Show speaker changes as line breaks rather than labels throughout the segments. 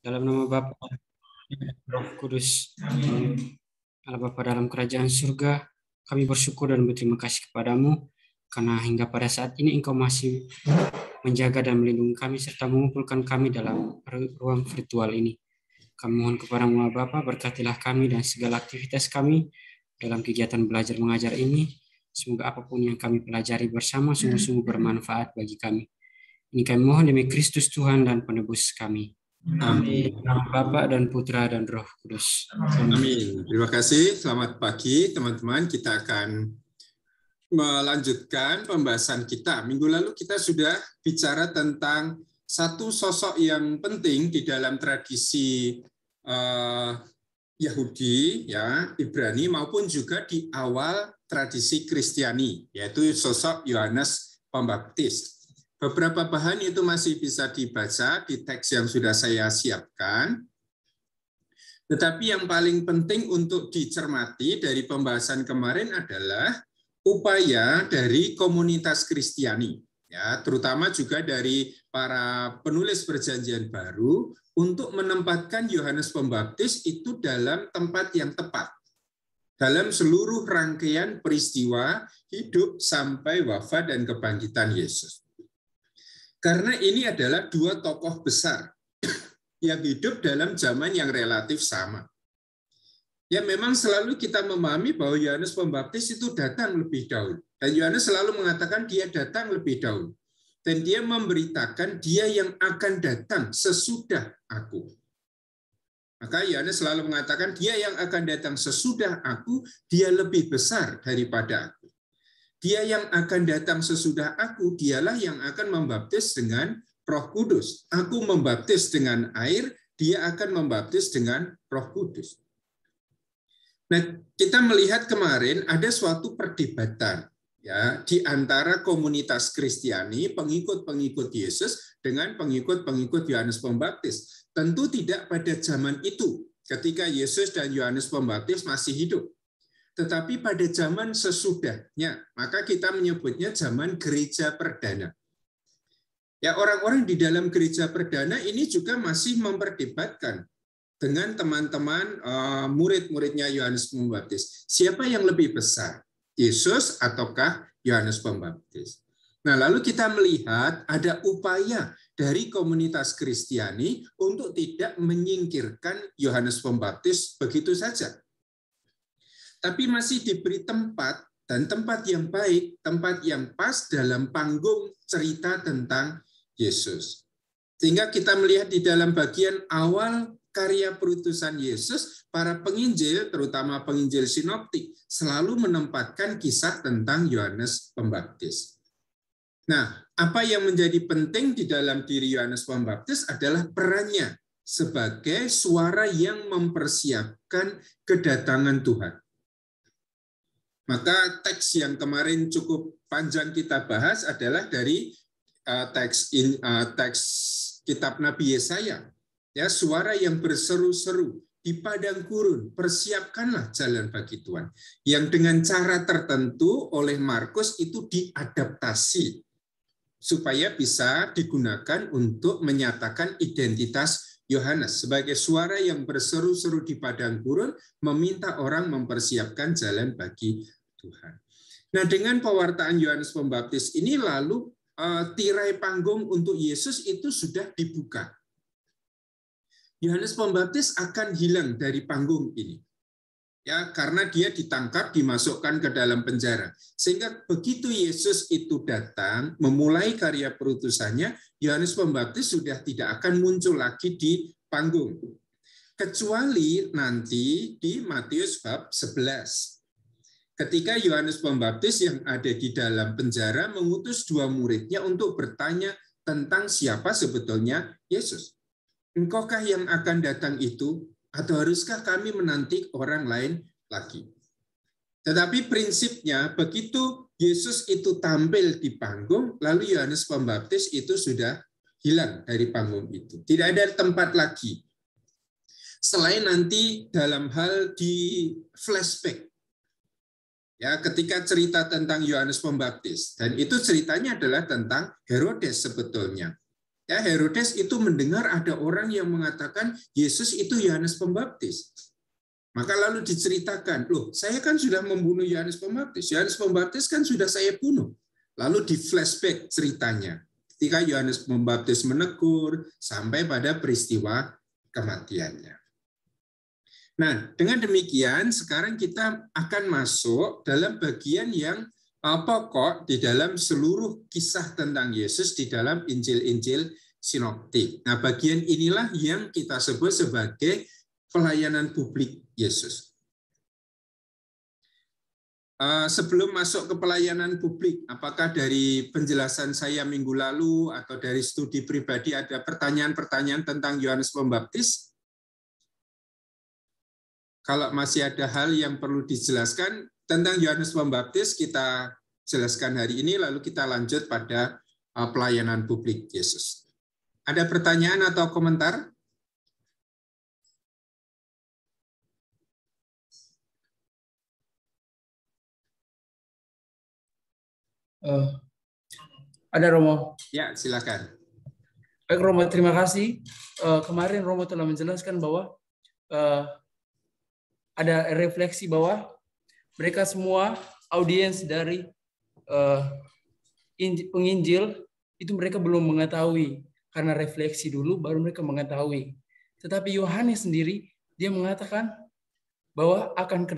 Dalam nama Bapa dan Roh Kudus. Amin. Allah Bapa dalam kerajaan surga, kami bersyukur dan berterima kasih kepadamu karena hingga pada saat ini Engkau masih menjaga dan melindungi kami serta mengumpulkan kami dalam ruang virtual ini. Kami mohon kepadamu Allah Bapa, berkatilah kami dan segala aktivitas kami dalam kegiatan belajar mengajar ini. Semoga apapun yang kami pelajari bersama sungguh-sungguh bermanfaat bagi kami. Ini kami mohon demi Kristus Tuhan dan penebus kami.
Amin.
Nama Bapa dan Putra dan Roh Kudus.
Amin. Terima kasih. Selamat pagi teman-teman. Kita akan melanjutkan pembahasan kita. Minggu lalu kita sudah bicara tentang satu sosok yang penting di dalam tradisi Yahudi, ya, Ibrani, maupun juga di awal tradisi Kristiani, yaitu sosok Yohanes Pembaptis. Beberapa bahan itu masih bisa dibaca di teks yang sudah saya siapkan. Tetapi yang paling penting untuk dicermati dari pembahasan kemarin adalah upaya dari komunitas Kristiani, ya, terutama juga dari para penulis Perjanjian Baru untuk menempatkan Yohanes Pembaptis itu dalam tempat yang tepat dalam seluruh rangkaian peristiwa hidup sampai wafat dan kebangkitan Yesus. Karena ini adalah dua tokoh besar yang hidup dalam zaman yang relatif sama. Ya, memang selalu kita memahami bahwa Yohanes Pembaptis itu datang lebih dahulu. Dan Yohanes selalu mengatakan dia datang lebih dahulu. Dan dia memberitakan dia yang akan datang sesudah aku. Maka Yohanes selalu mengatakan dia yang akan datang sesudah aku, dia lebih besar daripada aku. Dia yang akan datang sesudah aku, dialah yang akan membaptis dengan Roh Kudus. Aku membaptis dengan air, dia akan membaptis dengan Roh Kudus. Nah, kita melihat kemarin ada suatu perdebatan, ya, di antara komunitas Kristiani, pengikut-pengikut Yesus dengan pengikut-pengikut Yohanes Pembaptis. Tentu tidak pada zaman itu, ketika Yesus dan Yohanes Pembaptis masih hidup. Tetapi pada zaman sesudahnya, maka kita menyebutnya zaman gereja perdana. Ya, orang-orang di dalam gereja perdana ini juga masih memperdebatkan dengan teman-teman murid-muridnya Yohanes Pembaptis. Siapa yang lebih besar? Yesus ataukah Yohanes Pembaptis? Nah, lalu kita melihat ada upaya dari komunitas Kristiani untuk tidak menyingkirkan Yohanes Pembaptis begitu saja. Tapi masih diberi tempat, dan tempat yang baik, tempat yang pas dalam panggung cerita tentang Yesus. Sehingga kita melihat di dalam bagian awal karya perutusan Yesus, para penginjil, terutama penginjil sinoptik, selalu menempatkan kisah tentang Yohanes Pembaptis. Nah, apa yang menjadi penting di dalam diri Yohanes Pembaptis adalah perannya sebagai suara yang mempersiapkan kedatangan Tuhan. Maka teks yang kemarin cukup panjang kita bahas adalah dari teks kitab Nabi Yesaya. Ya, suara yang berseru-seru di padang gurun, persiapkanlah jalan bagi Tuhan. Yang dengan cara tertentu oleh Markus itu diadaptasi supaya bisa digunakan untuk menyatakan identitas Yohanes sebagai suara yang berseru-seru di padang gurun, meminta orang mempersiapkan jalan bagi Tuhan. Nah, dengan pewartaan Yohanes Pembaptis ini lalu tirai panggung untuk Yesus itu sudah dibuka. Yohanes Pembaptis akan hilang dari panggung ini. Ya, karena dia ditangkap, dimasukkan ke dalam penjara. Sehingga begitu Yesus itu datang, memulai karya perutusannya, Yohanes Pembaptis sudah tidak akan muncul lagi di panggung. Kecuali nanti di Matius bab 11. Ketika Yohanes Pembaptis yang ada di dalam penjara mengutus dua muridnya untuk bertanya tentang siapa sebetulnya Yesus. Engkaukah yang akan datang itu? Atau haruskah kami menanti orang lain lagi? Tetapi prinsipnya begitu Yesus itu tampil di panggung, lalu Yohanes Pembaptis itu sudah hilang dari panggung itu. Tidak ada tempat lagi. Selain nanti dalam hal di flashback. Ya, ketika cerita tentang Yohanes Pembaptis. Dan itu ceritanya adalah tentang Herodes sebetulnya. Ya, Herodes itu mendengar ada orang yang mengatakan Yesus itu Yohanes Pembaptis. Maka lalu diceritakan, loh, saya kan sudah membunuh Yohanes Pembaptis. Yohanes Pembaptis kan sudah saya bunuh. Lalu di flashback ceritanya. Ketika Yohanes Pembaptis menegur sampai pada peristiwa kematiannya. Nah, dengan demikian sekarang kita akan masuk dalam bagian yang pokok di dalam seluruh kisah tentang Yesus di dalam Injil-Injil sinoptik. Nah, bagian inilah yang kita sebut sebagai pelayanan publik Yesus. Sebelum masuk ke pelayanan publik, apakah dari penjelasan saya minggu lalu atau dari studi pribadi ada pertanyaan-pertanyaan tentang Yohanes Pembaptis? Kalau masih ada hal yang perlu dijelaskan tentang Yohanes Pembaptis, kita jelaskan hari ini, lalu kita lanjut pada pelayanan publik Yesus. Ada pertanyaan atau komentar?
Ada Romo.
Ya, silakan.
Baik Romo, terima kasih. Kemarin Romo telah menjelaskan bahwa ada refleksi bahwa mereka semua audiens dari penginjil itu mereka belum mengetahui, karena refleksi dulu baru mereka mengetahui. Tetapi Yohanes sendiri dia mengatakan bahwa akan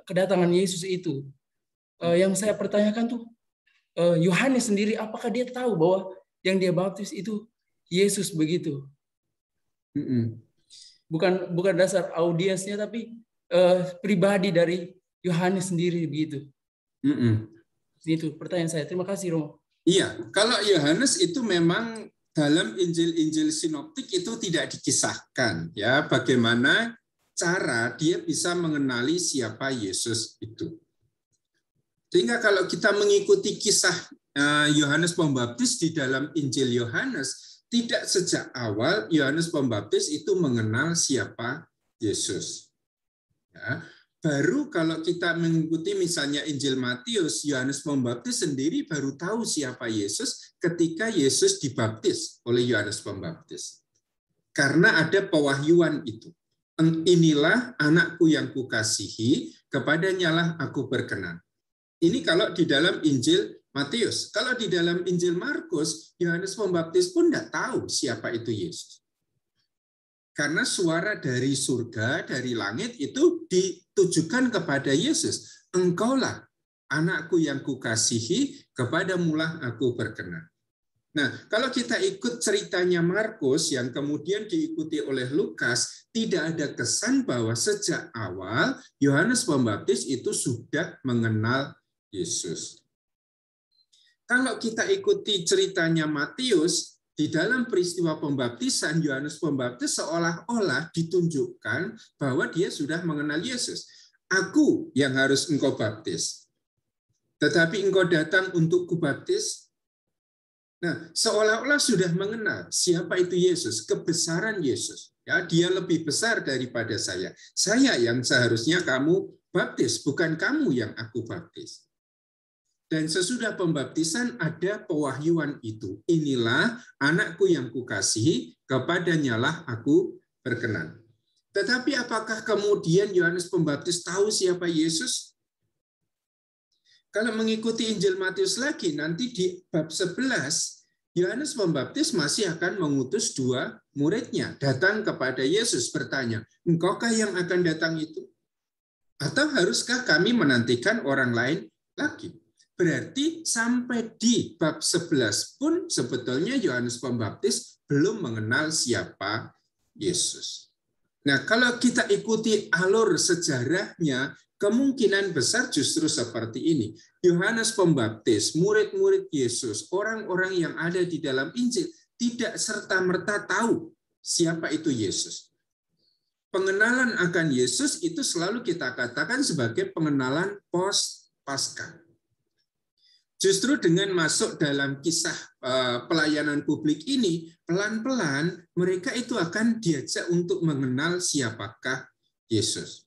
kedatangan Yesus itu. Yang saya pertanyakan tuh, Yohanes sendiri apakah dia tahu bahwa yang dia baptis itu Yesus begitu? Bukan dasar audiensnya, tapi pribadi dari Yohanes sendiri begitu. Itu pertanyaan saya. Terima kasih Romo.
Iya, kalau Yohanes itu memang dalam Injil-Injil sinoptik itu tidak dikisahkan ya bagaimana cara dia bisa mengenali siapa Yesus itu. Sehingga kalau kita mengikuti kisah Yohanes Pembaptis di dalam Injil Yohanes, tidak sejak awal Yohanes Pembaptis itu mengenal siapa Yesus. Ya, baru kalau kita mengikuti misalnya Injil Matius, Yohanes Pembaptis sendiri baru tahu siapa Yesus ketika Yesus dibaptis oleh Yohanes Pembaptis. Karena ada pewahyuan itu. Inilah anakku yang kukasihi, kepadanya lah aku berkenan. Ini kalau di dalam Injil Matius. Kalau di dalam Injil Markus, Yohanes Pembaptis pun tidak tahu siapa itu Yesus. Karena suara dari surga, dari langit itu ditujukan kepada Yesus. Engkaulah anakku yang kukasihi, kepadamulah aku berkenan. Nah, kalau kita ikut ceritanya Markus yang kemudian diikuti oleh Lukas, tidak ada kesan bahwa sejak awal Yohanes Pembaptis itu sudah mengenal Yesus. Kalau kita ikuti ceritanya Matius, di dalam peristiwa pembaptisan, Yohanes Pembaptis seolah-olah ditunjukkan bahwa dia sudah mengenal Yesus. Aku yang harus engkau baptis, tetapi engkau datang untuk kubaptis. Nah, seolah-olah sudah mengenal siapa itu Yesus, kebesaran Yesus. Ya, dia lebih besar daripada saya. Saya yang seharusnya kamu baptis, bukan kamu yang aku baptis. Dan sesudah pembaptisan ada pewahyuan itu. Inilah anakku yang kukasihi, kepadanya lah aku berkenan. Tetapi apakah kemudian Yohanes Pembaptis tahu siapa Yesus? Kalau mengikuti Injil Matius lagi, nanti di bab 11, Yohanes Pembaptis masih akan mengutus 2 muridnya datang kepada Yesus bertanya, engkaukah yang akan datang itu? Atau haruskah kami menantikan orang lain lagi? Berarti sampai di bab 11 pun sebetulnya Yohanes Pembaptis belum mengenal siapa Yesus. Nah, kalau kita ikuti alur sejarahnya, kemungkinan besar justru seperti ini. Yohanes Pembaptis, murid-murid Yesus, orang-orang yang ada di dalam Injil, tidak serta-merta tahu siapa itu Yesus. Pengenalan akan Yesus itu selalu kita katakan sebagai pengenalan post-Paskah. Justru dengan masuk dalam kisah pelayanan publik ini, pelan-pelan mereka itu akan diajak untuk mengenal siapakah Yesus.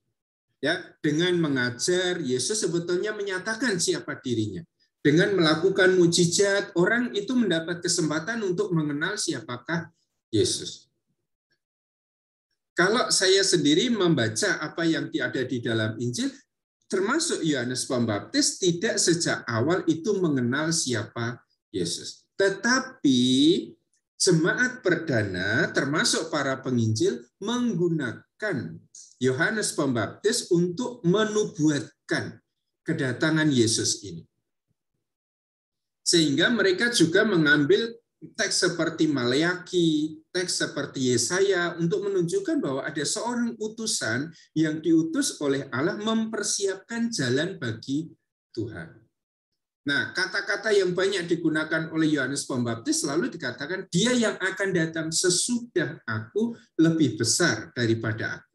Ya, dengan mengajar, Yesus sebetulnya menyatakan siapa dirinya. Dengan melakukan mujizat, orang itu mendapat kesempatan untuk mengenal siapakah Yesus. Kalau saya sendiri membaca apa yang ada di dalam Injil, termasuk Yohanes Pembaptis tidak sejak awal itu mengenal siapa Yesus. Tetapi jemaat perdana, termasuk para penginjil, menggunakan Yohanes Pembaptis untuk menubuatkan kedatangan Yesus ini. Sehingga mereka juga mengambil teks seperti Maleaki, teks seperti Yesaya untuk menunjukkan bahwa ada seorang utusan yang diutus oleh Allah mempersiapkan jalan bagi Tuhan. Nah, kata-kata yang banyak digunakan oleh Yohanes Pembaptis selalu dikatakan dia yang akan datang sesudah aku lebih besar daripada aku.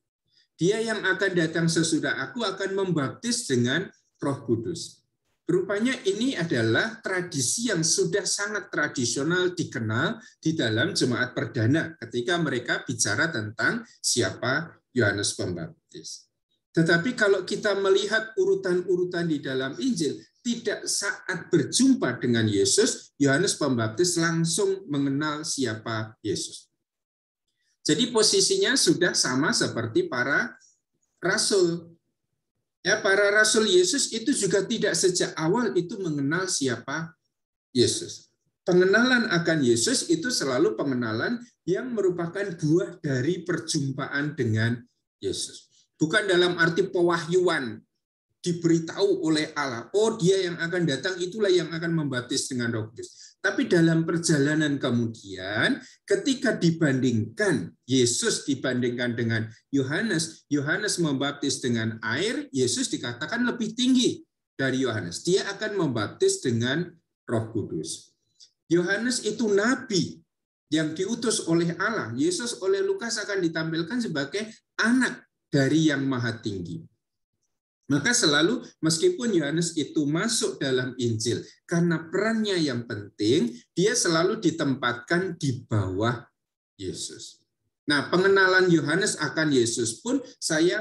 Dia yang akan datang sesudah aku akan membaptis dengan Roh Kudus. Rupanya ini adalah tradisi yang sudah sangat tradisional dikenal di dalam jemaat perdana ketika mereka bicara tentang siapa Yohanes Pembaptis. Tetapi kalau kita melihat urutan-urutan di dalam Injil, tidak saat berjumpa dengan Yesus, Yohanes Pembaptis langsung mengenal siapa Yesus. Jadi posisinya sudah sama seperti para rasul. Ya, para rasul Yesus itu juga tidak sejak awal itu mengenal siapa Yesus. Pengenalan akan Yesus itu selalu pengenalan yang merupakan buah dari perjumpaan dengan Yesus. Bukan dalam arti pewahyuan, diberitahu oleh Allah, oh dia yang akan datang itulah yang akan membaptis dengan Roh Kudus. Tapi dalam perjalanan kemudian, ketika dibandingkan Yesus dibandingkan dengan Yohanes, Yohanes membaptis dengan air, Yesus dikatakan lebih tinggi dari Yohanes. Dia akan membaptis dengan Roh Kudus. Yohanes itu nabi yang diutus oleh Allah. Yesus oleh Lukas akan ditampilkan sebagai anak dari Yang Maha Tinggi. Maka selalu meskipun Yohanes itu masuk dalam Injil, karena perannya yang penting, dia selalu ditempatkan di bawah Yesus. Nah, pengenalan Yohanes akan Yesus pun saya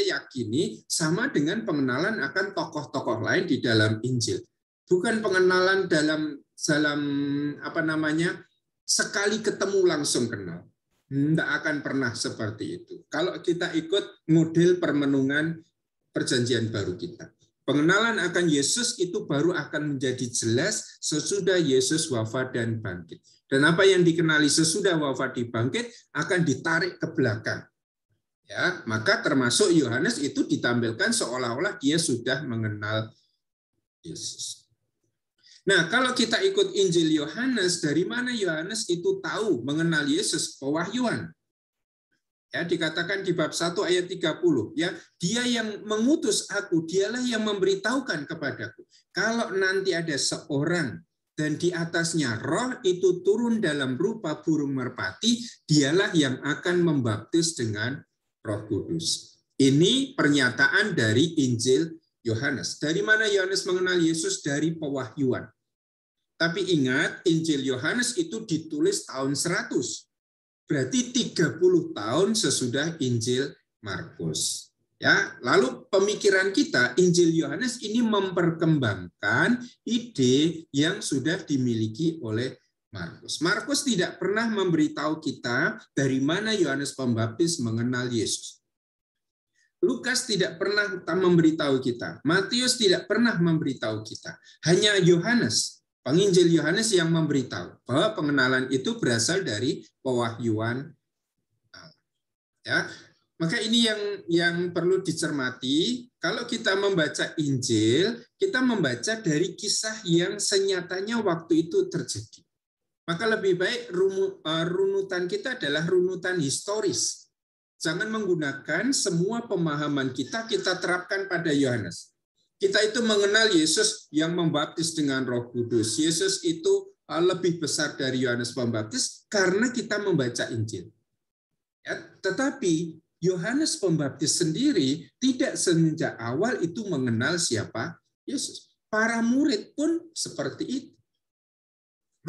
yakini sama dengan pengenalan akan tokoh-tokoh lain di dalam Injil. Bukan pengenalan dalam sekali ketemu langsung kenal. Tidak akan pernah seperti itu. Kalau kita ikut model permenungan Perjanjian Baru kita. Pengenalan akan Yesus itu baru akan menjadi jelas sesudah Yesus wafat dan bangkit. Dan apa yang dikenali sesudah wafat dan bangkit akan ditarik ke belakang. Ya, maka termasuk Yohanes itu ditampilkan seolah-olah dia sudah mengenal Yesus. Nah, kalau kita ikut Injil Yohanes, dari mana Yohanes itu tahu mengenal Yesus? Pewahyuan. Ya, dikatakan di bab 1 ayat 30, ya, dia yang mengutus aku, dialah yang memberitahukan kepadaku. Kalau nanti ada seorang dan di atasnya roh itu turun dalam rupa burung merpati, dialah yang akan membaptis dengan Roh Kudus. Ini pernyataan dari Injil Yohanes. Dari mana Yohanes mengenal Yesus? Dari pewahyuan. Tapi ingat, Injil Yohanes itu ditulis tahun 100. Berarti 30 tahun sesudah Injil Markus. Ya, lalu pemikiran kita Injil Yohanes ini memperkembangkan ide yang sudah dimiliki oleh Markus. Markus tidak pernah memberitahu kita dari mana Yohanes Pembaptis mengenal Yesus. Lukas tidak pernah memberitahu kita. Matius tidak pernah memberitahu kita. Hanya Yohanes, penginjil Yohanes yang memberitahu bahwa pengenalan itu berasal dari pewahyuan. Ya, maka ini yang perlu dicermati. Kalau kita membaca Injil, kita membaca dari kisah yang senyatanya waktu itu terjadi. Maka lebih baik runutan kita adalah runutan historis. Jangan menggunakan semua pemahaman kita terapkan pada Yohanes. Kita itu mengenal Yesus yang membaptis dengan Roh Kudus. Yesus itu lebih besar dari Yohanes Pembaptis karena kita membaca Injil. Ya, tetapi Yohanes Pembaptis sendiri tidak semenjak awal itu mengenal siapa Yesus. Para murid pun seperti itu.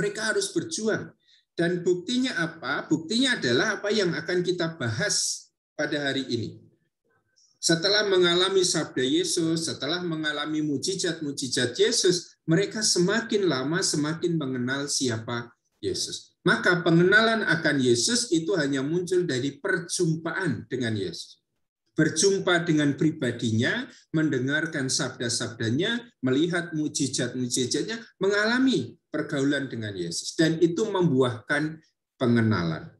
Mereka harus berjuang. Dan buktinya apa? Buktinya adalah apa yang akan kita bahas pada hari ini. Setelah mengalami sabda Yesus, setelah mengalami mujizat-mujizat Yesus, mereka semakin lama semakin mengenal siapa Yesus. Maka pengenalan akan Yesus itu hanya muncul dari perjumpaan dengan Yesus. Berjumpa dengan pribadinya, mendengarkan sabda-sabdanya, melihat mujizat-mujizatnya, mengalami pergaulan dengan Yesus. Dan itu membuahkan pengenalan.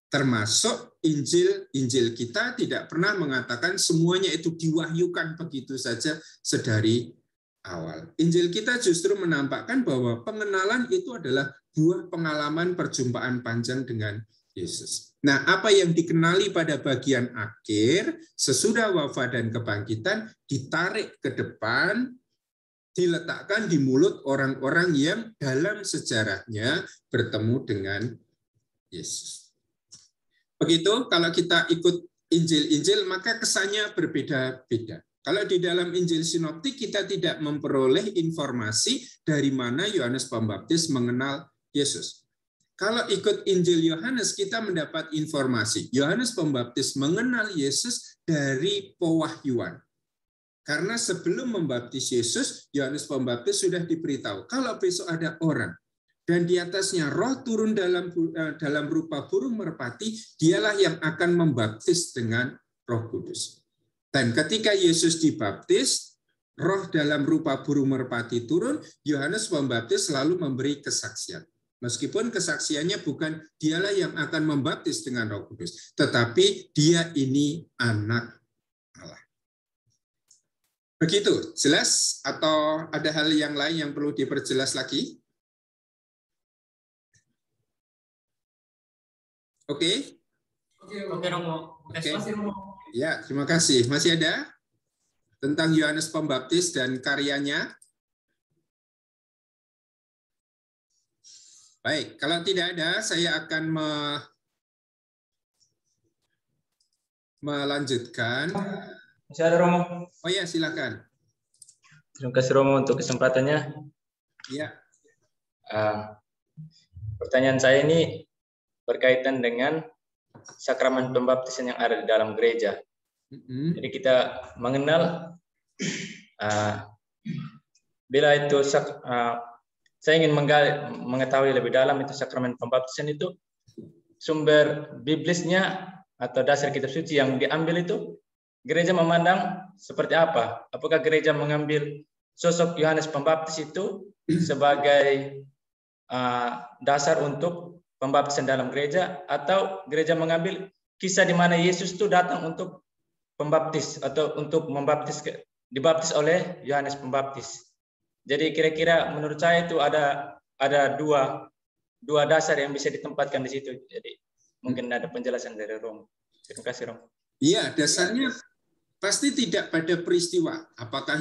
Termasuk Injil kita tidak pernah mengatakan semuanya itu diwahyukan begitu saja sedari awal. Injil kita justru menampakkan bahwa pengenalan itu adalah buah pengalaman perjumpaan panjang dengan Yesus. Nah, apa yang dikenali pada bagian akhir sesudah wafat dan kebangkitan ditarik ke depan, diletakkan di mulut orang-orang yang dalam sejarahnya bertemu dengan Yesus. Begitu, kalau kita ikut Injil-Injil, maka kesannya berbeda-beda. Kalau di dalam Injil Sinoptik, kita tidak memperoleh informasi dari mana Yohanes Pembaptis mengenal Yesus. Kalau ikut Injil Yohanes, kita mendapat informasi. Yohanes Pembaptis mengenal Yesus dari pewahyuan. Karena sebelum membaptis Yesus, Yohanes Pembaptis sudah diberitahu, kalau besok ada orang dan di atasnya roh turun dalam rupa burung merpati, dialah yang akan membaptis dengan Roh Kudus. Dan ketika Yesus dibaptis, roh dalam rupa burung merpati turun, Yohanes Pembaptis selalu memberi kesaksian. Meskipun kesaksiannya bukan dialah yang akan membaptis dengan Roh Kudus, tetapi dia ini anak Allah. Begitu, jelas atau ada hal yang lain yang perlu diperjelas lagi? Oke?
Oke, Romo.
Oke. Ya, terima kasih. Masih ada tentang Yohanes Pembaptis dan karyanya? Baik, kalau tidak ada, saya akan melanjutkan.
Masih ada, Romo?
Oh ya, silakan.
Terima kasih, Romo, untuk kesempatannya.
Ya.
Pertanyaan saya ini berkaitan dengan sakramen pembaptisan yang ada di dalam gereja. Jadi kita mengenal bila itu saya ingin mengetahui lebih dalam itu sakramen pembaptisan itu sumber biblisnya atau dasar kitab suci yang diambil itu gereja memandang seperti apa? Apakah gereja mengambil sosok Yohanes Pembaptis itu sebagai dasar untuk pembaptisan dalam gereja, atau gereja mengambil kisah di mana Yesus itu datang untuk pembaptis atau untuk dibaptis oleh Yohanes Pembaptis. Jadi kira-kira menurut saya itu ada dua dasar yang bisa ditempatkan di situ. Jadi mungkin ada penjelasan dari Romo. Terima kasih, Romo.
Iya, dasarnya pasti tidak pada peristiwa. Apakah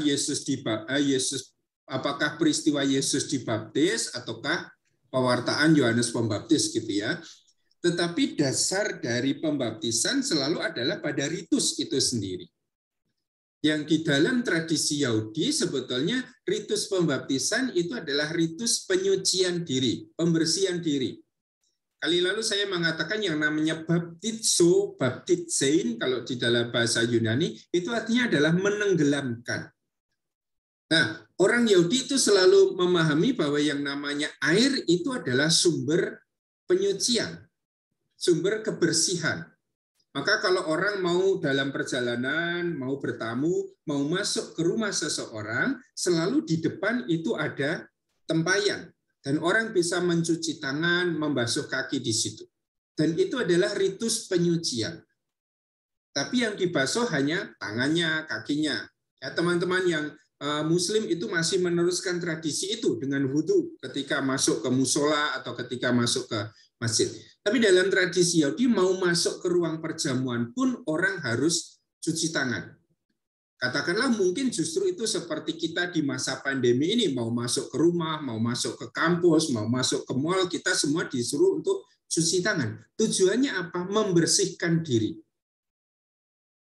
peristiwa Yesus dibaptis ataukah pewartaan Yohanes Pembaptis gitu ya. Tetapi dasar dari pembaptisan selalu adalah pada ritus itu sendiri. Yang di dalam tradisi Yahudi sebetulnya ritus pembaptisan itu adalah ritus penyucian diri, pembersihan diri. Kali lalu saya mengatakan yang namanya baptizo, baptizein kalau di dalam bahasa Yunani itu artinya adalah menenggelamkan. Nah, orang Yahudi itu selalu memahami bahwa yang namanya air itu adalah sumber penyucian, sumber kebersihan. Maka kalau orang mau dalam perjalanan, mau bertamu, mau masuk ke rumah seseorang, selalu di depan itu ada tempayan. Dan orang bisa mencuci tangan, membasuh kaki di situ. Dan itu adalah ritus penyucian. Tapi yang dibasuh hanya tangannya, kakinya. Ya, teman-teman yang Muslim itu masih meneruskan tradisi itu dengan wudhu ketika masuk ke musola atau ketika masuk ke masjid. Tapi dalam tradisi Yahudi mau masuk ke ruang perjamuan pun orang harus cuci tangan. Katakanlah mungkin justru itu seperti kita di masa pandemi ini, mau masuk ke rumah, mau masuk ke kampus, mau masuk ke mal, kita semua disuruh untuk cuci tangan. Tujuannya apa? Membersihkan diri.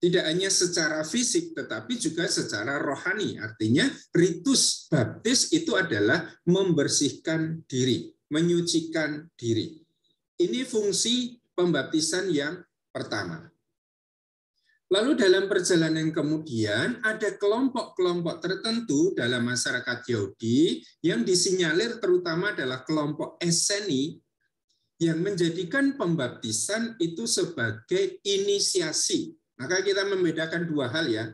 Tidak hanya secara fisik, tetapi juga secara rohani. Artinya ritus baptis itu adalah membersihkan diri, menyucikan diri. Ini fungsi pembaptisan yang pertama. Lalu dalam perjalanan kemudian ada kelompok-kelompok tertentu dalam masyarakat Yahudi yang disinyalir terutama adalah kelompok Esseni yang menjadikan pembaptisan itu sebagai inisiasi. Maka kita membedakan dua hal ya.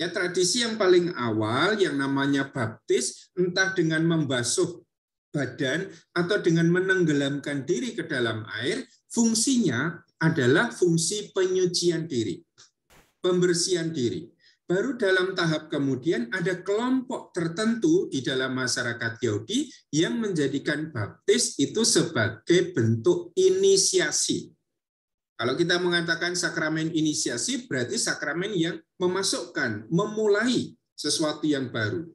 Ya, tradisi yang paling awal yang namanya baptis, entah dengan membasuh badan atau dengan menenggelamkan diri ke dalam air, fungsinya adalah fungsi penyucian diri, pembersihan diri. Baru dalam tahap kemudian ada kelompok tertentu di dalam masyarakat Yahudi yang menjadikan baptis itu sebagai bentuk inisiasi. Kalau kita mengatakan sakramen inisiasi, berarti sakramen yang memasukkan, memulai sesuatu yang baru.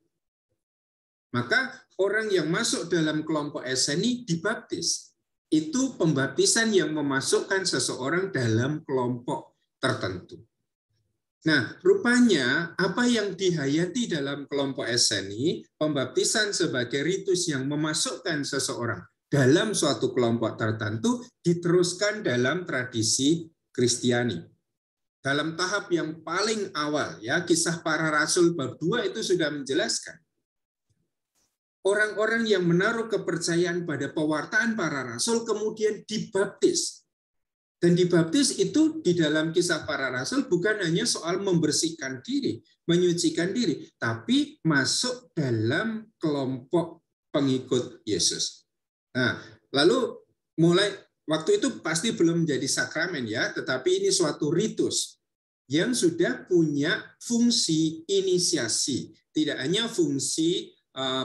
Maka orang yang masuk dalam kelompok Esseni dibaptis. Itu pembaptisan yang memasukkan seseorang dalam kelompok tertentu. Nah, rupanya apa yang dihayati dalam kelompok Esseni, pembaptisan sebagai ritus yang memasukkan seseorang dalam suatu kelompok tertentu diteruskan dalam tradisi Kristiani. Dalam tahap yang paling awal, ya, Kisah Para Rasul bab 2 itu sudah menjelaskan. Orang-orang yang menaruh kepercayaan pada pewartaan para rasul kemudian dibaptis. Dan dibaptis itu di dalam Kisah Para Rasul bukan hanya soal membersihkan diri, menyucikan diri, tapi masuk dalam kelompok pengikut Yesus. Nah, lalu mulai waktu itu pasti belum menjadi sakramen ya, tetapi ini suatu ritus yang sudah punya fungsi inisiasi, tidak hanya fungsi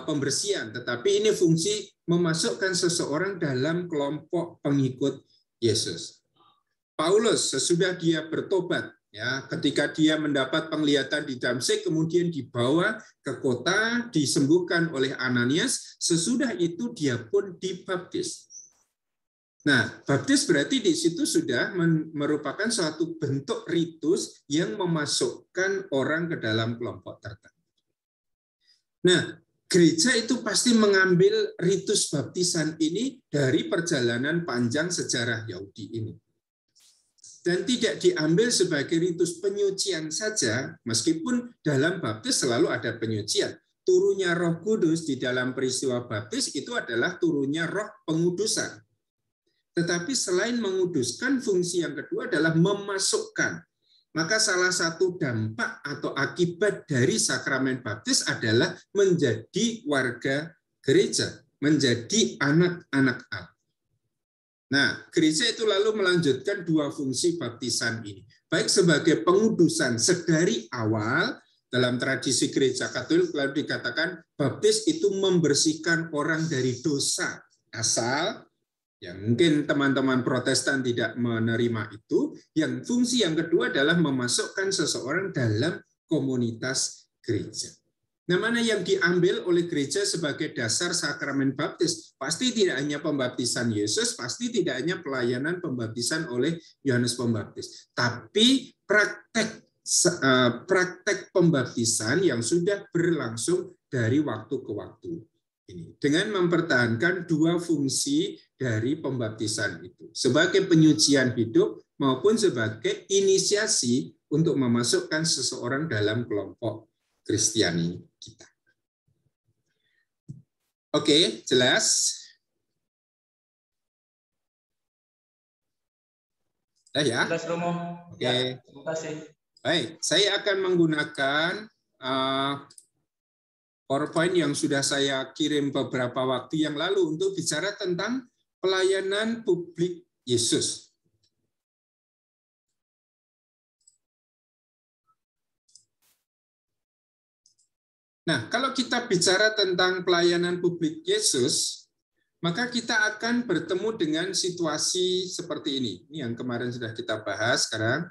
pembersihan, tetapi ini fungsi memasukkan seseorang dalam kelompok pengikut Yesus. Paulus sesudah dia bertobat, ya, ketika dia mendapat penglihatan di Damsyik, kemudian dibawa ke kota, disembuhkan oleh Ananias, sesudah itu dia pun dibaptis. Nah, baptis berarti di situ sudah merupakan suatu bentuk ritus yang memasukkan orang ke dalam kelompok tertentu. Nah, gereja itu pasti mengambil ritus baptisan ini dari perjalanan panjang sejarah Yahudi ini. Dan tidak diambil sebagai ritus penyucian saja, meskipun dalam baptis selalu ada penyucian. Turunnya Roh Kudus di dalam peristiwa baptis itu adalah turunnya roh pengudusan. Tetapi selain menguduskan, fungsi yang kedua adalah memasukkan. Maka salah satu dampak atau akibat dari sakramen baptis adalah menjadi warga gereja, menjadi anak-anak Allah. Nah, gereja itu lalu melanjutkan dua fungsi baptisan ini. Baik sebagai pengudusan sedari awal, dalam tradisi gereja Katolik lalu dikatakan baptis itu membersihkan orang dari dosa asal, yang mungkin teman-teman Protestan tidak menerima itu. Yang fungsi yang kedua adalah memasukkan seseorang dalam komunitas gereja. Nah, mana yang diambil oleh gereja sebagai dasar sakramen baptis? Pasti tidak hanya pembaptisan Yesus, pasti tidak hanya pelayanan pembaptisan oleh Yohanes Pembaptis, tapi praktek pembaptisan yang sudah berlangsung dari waktu ke waktu ini, dengan mempertahankan dua fungsi dari pembaptisan itu, sebagai penyucian hidup maupun sebagai inisiasi untuk memasukkan seseorang dalam kelompok Kristiani kita. Oke, jelas? Ya.
Jelas, Romo.
Oke.
Ya, terima kasih.
Baik, saya akan menggunakan PowerPoint yang sudah saya kirim beberapa waktu yang lalu untuk bicara tentang pelayanan publik Yesus. Nah, kalau kita bicara tentang pelayanan publik Yesus, maka kita akan bertemu dengan situasi seperti ini. Ini yang kemarin sudah kita bahas sekarang.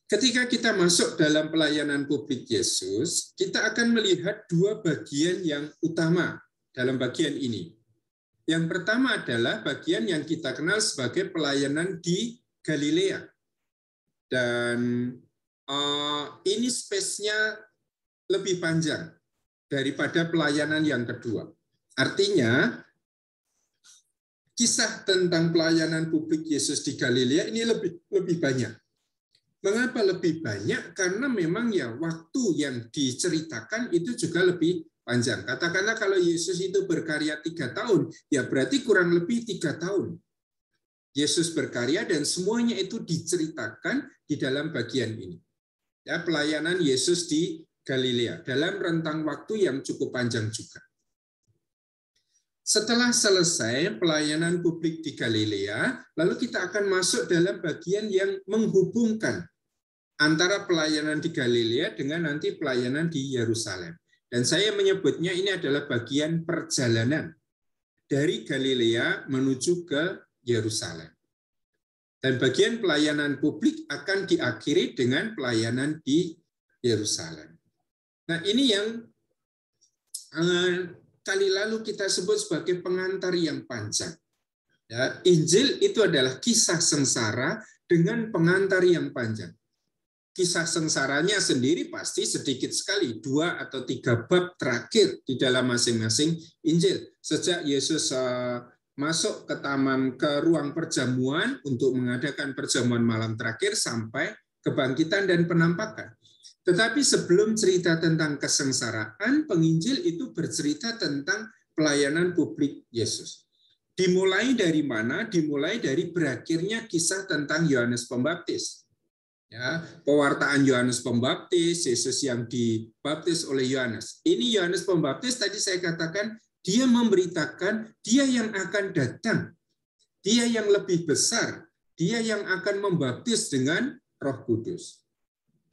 Ketika kita masuk dalam pelayanan publik Yesus, kita akan melihat dua bagian yang utama dalam bagian ini. Yang pertama adalah bagian yang kita kenal sebagai pelayanan di Galilea. Dan ini space-nya lebih panjang daripada pelayanan yang kedua. Artinya, kisah tentang pelayanan publik Yesus di Galilea ini lebih banyak. Mengapa lebih banyak? Karena memang ya waktu yang diceritakan itu juga lebih panjang. Katakanlah kalau Yesus itu berkarya 3 tahun, ya berarti kurang lebih 3 tahun. Yesus berkarya dan semuanya itu diceritakan di dalam bagian ini. Ya, pelayanan Yesus di Galilea dalam rentang waktu yang cukup panjang juga. Setelah selesai pelayanan publik di Galilea, lalu kita akan masuk dalam bagian yang menghubungkan antara pelayanan di Galilea dengan nanti pelayanan di Yerusalem. Dan saya menyebutnya ini adalah bagian perjalanan dari Galilea menuju ke Yerusalem. Dan bagian pelayanan publik akan diakhiri dengan pelayanan di Yerusalem. Nah, ini yang kali lalu kita sebut sebagai pengantar yang panjang. Ya, Injil itu adalah kisah sengsara dengan pengantar yang panjang. Kisah sengsaranya sendiri pasti sedikit sekali, 2 atau 3 bab terakhir di dalam masing-masing Injil. Sejak Yesus masuk ke ruang perjamuan untuk mengadakan perjamuan malam terakhir sampai kebangkitan dan penampakan. Tetapi sebelum cerita tentang kesengsaraan, penginjil itu bercerita tentang pelayanan publik Yesus. Dimulai dari mana? Dimulai dari berakhirnya kisah tentang Yohanes Pembaptis. Ya, pewartaan Yohanes Pembaptis, Yesus yang dibaptis oleh Yohanes. Ini Yohanes Pembaptis tadi saya katakan dia memberitakan dia yang akan datang, dia yang lebih besar, dia yang akan membaptis dengan Roh Kudus.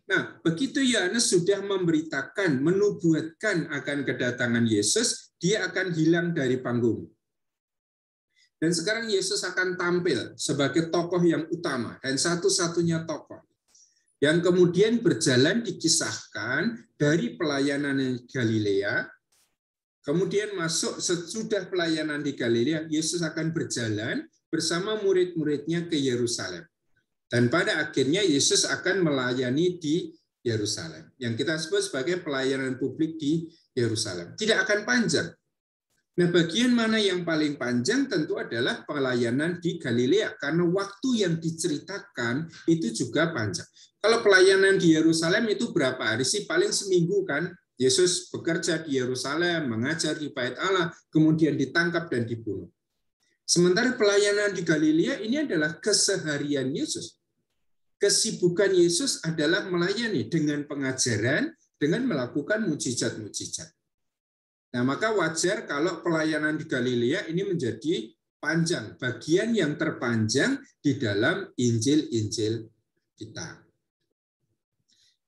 Nah, begitu Yohanes sudah memberitakan, menubuatkan akan kedatangan Yesus, dia akan hilang dari panggung. Dan sekarang Yesus akan tampil sebagai tokoh yang utama dan satu-satunya tokoh yang kemudian berjalan dikisahkan dari pelayanan di Galilea, kemudian masuk sesudah pelayanan di Galilea, Yesus akan berjalan bersama murid-muridnya ke Yerusalem. Dan pada akhirnya Yesus akan melayani di Yerusalem. Yang kita sebut sebagai pelayanan publik di Yerusalem. Tidak akan panjang. Nah, bagian mana yang paling panjang tentu adalah pelayanan di Galilea. Karena waktu yang diceritakan itu juga panjang. Kalau pelayanan di Yerusalem itu berapa hari sih? Paling seminggu kan? Yesus bekerja di Yerusalem, mengajar di Bait Allah, kemudian ditangkap dan dibunuh. Sementara pelayanan di Galilea ini adalah keseharian Yesus. Kesibukan Yesus adalah melayani dengan pengajaran, dengan melakukan mujizat-mujizat. Nah, maka wajar kalau pelayanan di Galilea ini menjadi panjang, bagian yang terpanjang di dalam Injil-Injil kita.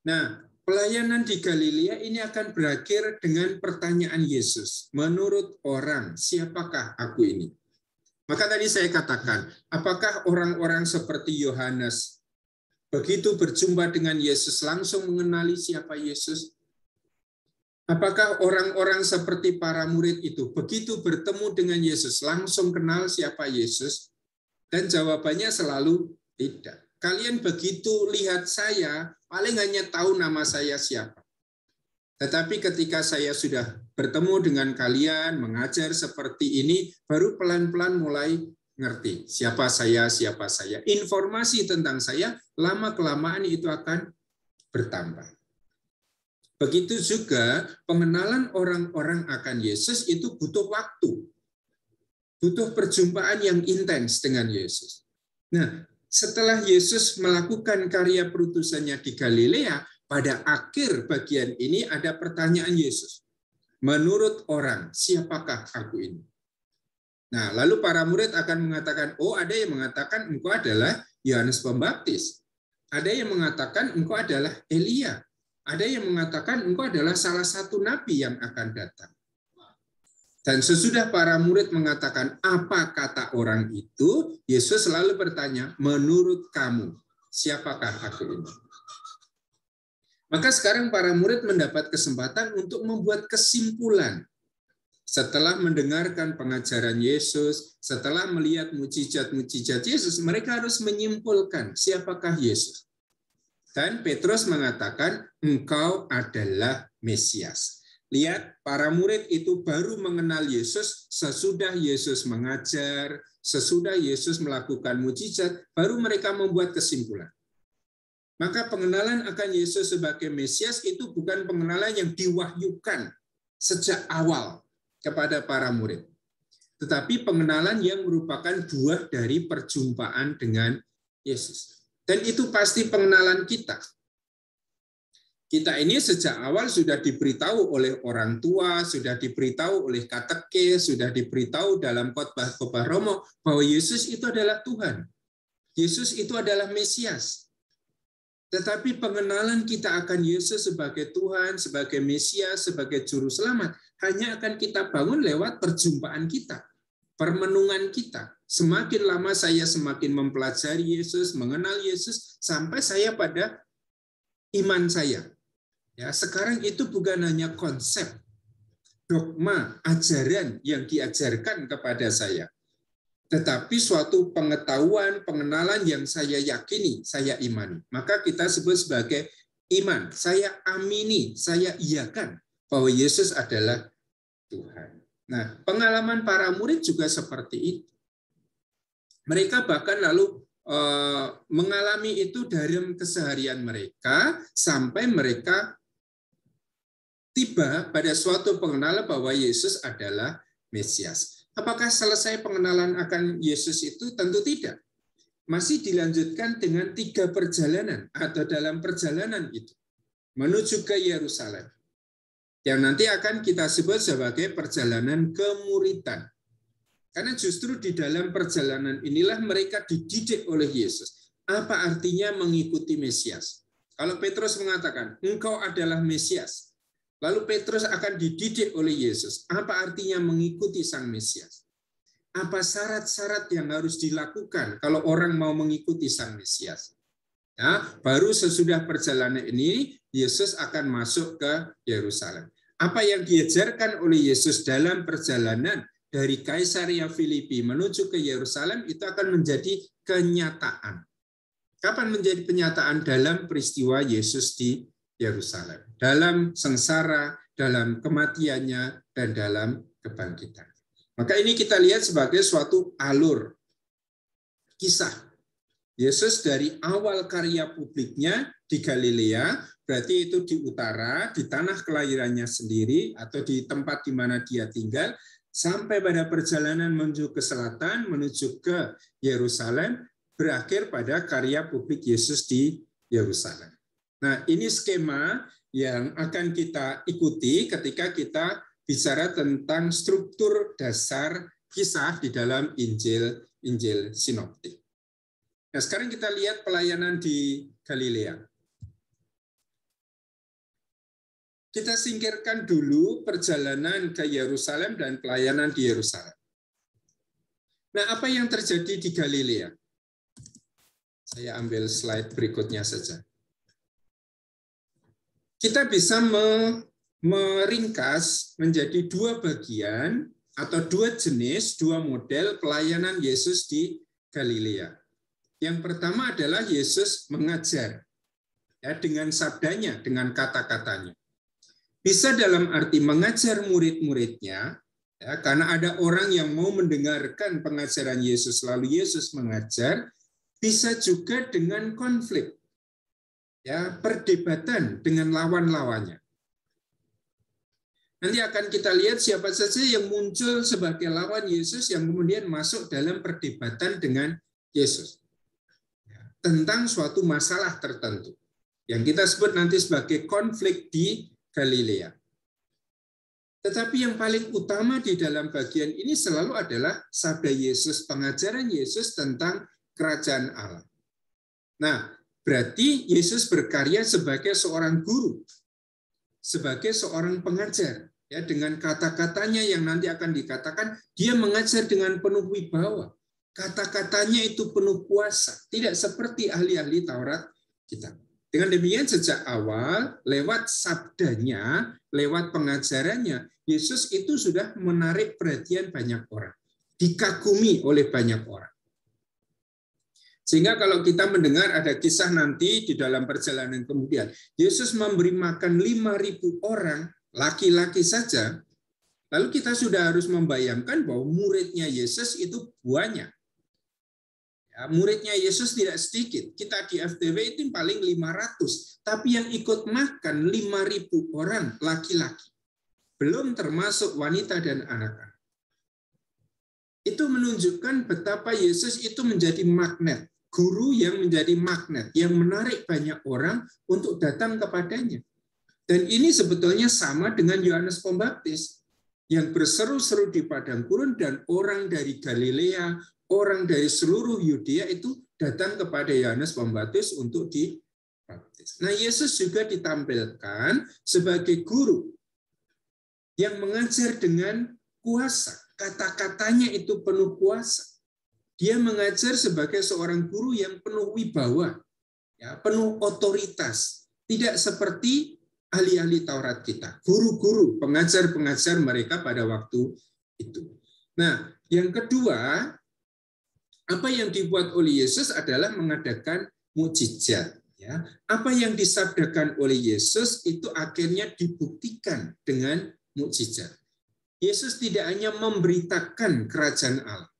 Nah, pelayanan di Galilea ini akan berakhir dengan pertanyaan Yesus. Menurut orang, siapakah aku ini? Maka tadi saya katakan, apakah orang-orang seperti Yohanes begitu berjumpa dengan Yesus langsung mengenali siapa Yesus? Apakah orang-orang seperti para murid itu begitu bertemu dengan Yesus langsung kenal siapa Yesus? Dan jawabannya selalu tidak. Kalian begitu lihat saya, paling hanya tahu nama saya siapa. Tetapi ketika saya sudah bertemu dengan kalian, mengajar seperti ini, baru pelan-pelan mulai ngerti siapa saya. Informasi tentang saya, lama-kelamaan itu akan bertambah. Begitu juga pengenalan orang-orang akan Yesus itu butuh waktu. Butuh perjumpaan yang intens dengan Yesus. Nah, setelah Yesus melakukan karya perutusannya di Galilea, pada akhir bagian ini ada pertanyaan Yesus. Menurut orang, siapakah aku ini? Nah, lalu para murid akan mengatakan, oh ada yang mengatakan engkau adalah Yohanes Pembaptis. Ada yang mengatakan engkau adalah Elia. Ada yang mengatakan engkau adalah salah satu nabi yang akan datang. Dan sesudah para murid mengatakan apa kata orang itu, Yesus selalu bertanya, menurut kamu, siapakah aku ini? Maka sekarang para murid mendapat kesempatan untuk membuat kesimpulan. Setelah mendengarkan pengajaran Yesus, setelah melihat mujizat-mujizat Yesus, mereka harus menyimpulkan siapakah Yesus. Dan Petrus mengatakan, engkau adalah Mesias. Lihat, para murid itu baru mengenal Yesus sesudah Yesus mengajar, sesudah Yesus melakukan mujizat, baru mereka membuat kesimpulan. Maka pengenalan akan Yesus sebagai Mesias itu bukan pengenalan yang diwahyukan sejak awal kepada para murid, tetapi pengenalan yang merupakan buah dari perjumpaan dengan Yesus. Dan itu pasti pengenalan kita. Kita ini sejak awal sudah diberitahu oleh orang tua, sudah diberitahu oleh katekis, sudah diberitahu dalam khotbah Romo bahwa Yesus itu adalah Tuhan. Yesus itu adalah Mesias. Tetapi pengenalan kita akan Yesus sebagai Tuhan, sebagai Mesias, sebagai Juru Selamat, hanya akan kita bangun lewat perjumpaan kita, permenungan kita. Semakin lama saya semakin mempelajari Yesus, mengenal Yesus, sampai saya pada iman saya. Ya, sekarang itu bukan hanya konsep, dogma, ajaran yang diajarkan kepada saya, tetapi suatu pengetahuan, pengenalan yang saya yakini, saya imani. Maka kita sebut sebagai iman. Saya amini, saya iakan bahwa Yesus adalah Tuhan. Nah, pengalaman para murid juga seperti itu. Mereka bahkan lalu mengalami itu dalam keseharian mereka sampai mereka tiba pada suatu pengenalan bahwa Yesus adalah Mesias. Apakah selesai pengenalan akan Yesus itu? Tentu tidak. Masih dilanjutkan dengan 3 perjalanan atau dalam perjalanan itu menuju ke Yerusalem. Yang nanti akan kita sebut sebagai perjalanan kemuridan. Karena justru di dalam perjalanan inilah mereka dididik oleh Yesus. Apa artinya mengikuti Mesias? Kalau Petrus mengatakan, engkau adalah Mesias, lalu Petrus akan dididik oleh Yesus. Apa artinya mengikuti Sang Mesias? Apa syarat-syarat yang harus dilakukan kalau orang mau mengikuti Sang Mesias? Ya, baru sesudah perjalanan ini, Yesus akan masuk ke Yerusalem. Apa yang diajarkan oleh Yesus dalam perjalanan dari Kaisaria Filipi menuju ke Yerusalem itu akan menjadi kenyataan. Kapan menjadi kenyataan? Dalam peristiwa Yesus di Yerusalem, dalam sengsara, dalam kematiannya, dan dalam kebangkitan. Maka ini kita lihat sebagai suatu alur kisah. Yesus dari awal karya publiknya di Galilea, berarti itu di utara, di tanah kelahirannya sendiri, atau di tempat di mana dia tinggal, sampai pada perjalanan menuju ke selatan, menuju ke Yerusalem, berakhir pada karya publik Yesus di Yerusalem. Nah, ini skema yang akan kita ikuti ketika kita bicara tentang struktur dasar kisah di dalam Injil sinoptik. Nah, sekarang kita lihat pelayanan di Galilea. Kita singkirkan dulu perjalanan ke Yerusalem dan pelayanan di Yerusalem. Nah, apa yang terjadi di Galilea? Saya ambil slide berikutnya saja. Kita bisa meringkas menjadi 2 bagian atau 2 jenis, 2 model pelayanan Yesus di Galilea. Yang pertama adalah Yesus mengajar, ya, dengan sabdanya, dengan kata-katanya. Bisa dalam arti mengajar murid-muridnya, ya, karena ada orang yang mau mendengarkan pengajaran Yesus, lalu Yesus mengajar. Bisa juga dengan konflik, ya, perdebatan dengan lawan-lawannya. Nanti akan kita lihat siapa saja yang muncul sebagai lawan Yesus yang kemudian masuk dalam perdebatan dengan Yesus tentang suatu masalah tertentu yang kita sebut nanti sebagai konflik di Galilea. Tetapi yang paling utama di dalam bagian ini selalu adalah sabda Yesus, pengajaran Yesus tentang kerajaan Allah. Nah, berarti Yesus berkarya sebagai seorang guru, sebagai seorang pengajar, ya, dengan kata-katanya yang nanti akan dikatakan, dia mengajar dengan penuh wibawa. Kata-katanya itu penuh kuasa, tidak seperti ahli-ahli Taurat kita. Dengan demikian sejak awal, lewat sabdanya, lewat pengajarannya, Yesus itu sudah menarik perhatian banyak orang, dikagumi oleh banyak orang. Sehingga kalau kita mendengar ada kisah nanti di dalam perjalanan kemudian, Yesus memberi makan 5.000 orang, laki-laki saja, lalu kita sudah harus membayangkan bahwa muridnya Yesus itu banyak. Ya, muridnya Yesus tidak sedikit. Kita di FTW itu paling 500. Tapi yang ikut makan 5.000 orang laki-laki. Belum termasuk wanita dan anak-anak. Itu menunjukkan betapa Yesus itu menjadi magnet. Guru yang menjadi magnet. Yang menarik banyak orang untuk datang kepadanya. Dan ini sebetulnya sama dengan Yohanes Pembaptis. Yang berseru-seru di padang gurun dan orang dari Galilea, orang dari seluruh Yudea itu datang kepada Yohanes Pembaptis untuk dibaptis. Nah, Yesus juga ditampilkan sebagai guru yang mengajar dengan kuasa. Kata-katanya itu penuh kuasa. Dia mengajar sebagai seorang guru yang penuh wibawa, ya, penuh otoritas. Tidak seperti ahli-ahli Taurat kita, guru-guru, pengajar-pengajar mereka pada waktu itu. Nah, yang kedua, apa yang dibuat oleh Yesus adalah mengadakan mukjizat. Ya, apa yang disabdakan oleh Yesus itu akhirnya dibuktikan dengan mukjizat. Yesus tidak hanya memberitakan kerajaan Allah.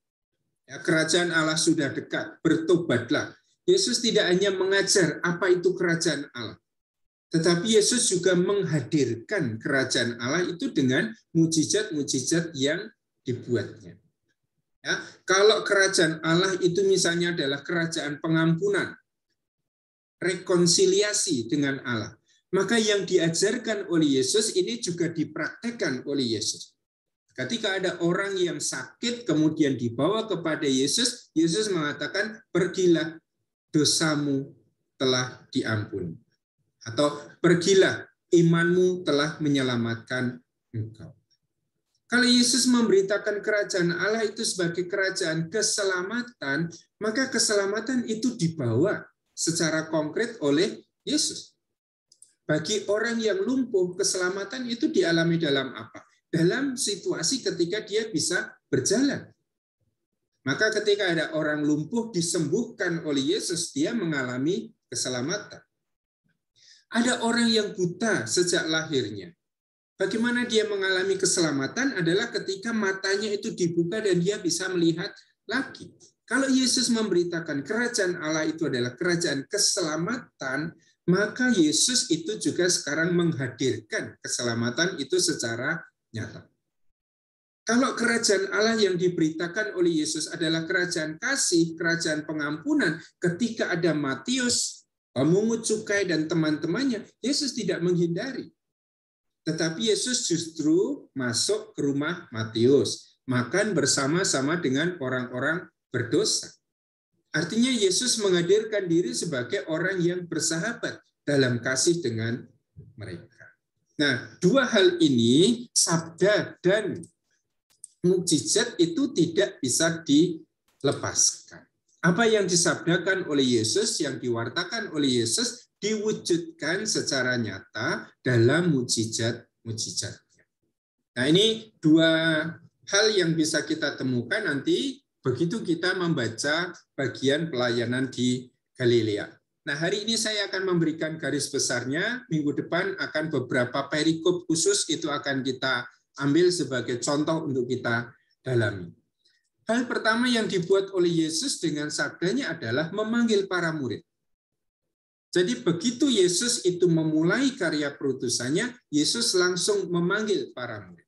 Ya, kerajaan Allah sudah dekat, bertobatlah. Yesus tidak hanya mengajar apa itu kerajaan Allah. Tetapi Yesus juga menghadirkan kerajaan Allah itu dengan mukjizat-mukjizat yang dibuatnya. Ya, kalau kerajaan Allah itu misalnya adalah kerajaan pengampunan, rekonsiliasi dengan Allah, maka yang diajarkan oleh Yesus ini juga dipraktekkan oleh Yesus. Ketika ada orang yang sakit kemudian dibawa kepada Yesus, Yesus mengatakan, pergilah, dosamu telah diampuni. Atau pergilah, imanmu telah menyelamatkan engkau. Kalau Yesus memberitakan kerajaan Allah itu sebagai kerajaan keselamatan, maka keselamatan itu dibawa secara konkret oleh Yesus. Bagi orang yang lumpuh, keselamatan itu dialami dalam apa? Dalam situasi ketika dia bisa berjalan. Maka ketika ada orang lumpuh disembuhkan oleh Yesus, dia mengalami keselamatan. Ada orang yang buta sejak lahirnya. Bagaimana dia mengalami keselamatan adalah ketika matanya itu dibuka dan dia bisa melihat lagi. Kalau Yesus memberitakan kerajaan Allah itu adalah kerajaan keselamatan, maka Yesus itu juga sekarang menghadirkan keselamatan itu secara nyata. Kalau kerajaan Allah yang diberitakan oleh Yesus adalah kerajaan kasih, kerajaan pengampunan, ketika ada Matius, pemungut cukai dan teman-temannya, Yesus tidak menghindari. Tetapi Yesus justru masuk ke rumah Matius, makan bersama-sama dengan orang-orang berdosa. Artinya Yesus menghadirkan diri sebagai orang yang bersahabat dalam kasih dengan mereka. Nah, dua hal ini, sabda dan mukjizat itu tidak bisa dilepaskan. Apa yang disabdakan oleh Yesus, yang diwartakan oleh Yesus, diwujudkan secara nyata dalam mukjizat-mukjizatnya. Nah, ini dua hal yang bisa kita temukan nanti begitu kita membaca bagian pelayanan di Galilea. Nah, hari ini saya akan memberikan garis besarnya. Minggu depan akan beberapa perikop khusus itu akan kita ambil sebagai contoh untuk kita dalami. Hal pertama yang dibuat oleh Yesus dengan sabdanya adalah memanggil para murid. Jadi begitu Yesus itu memulai karya perutusannya, Yesus langsung memanggil para murid.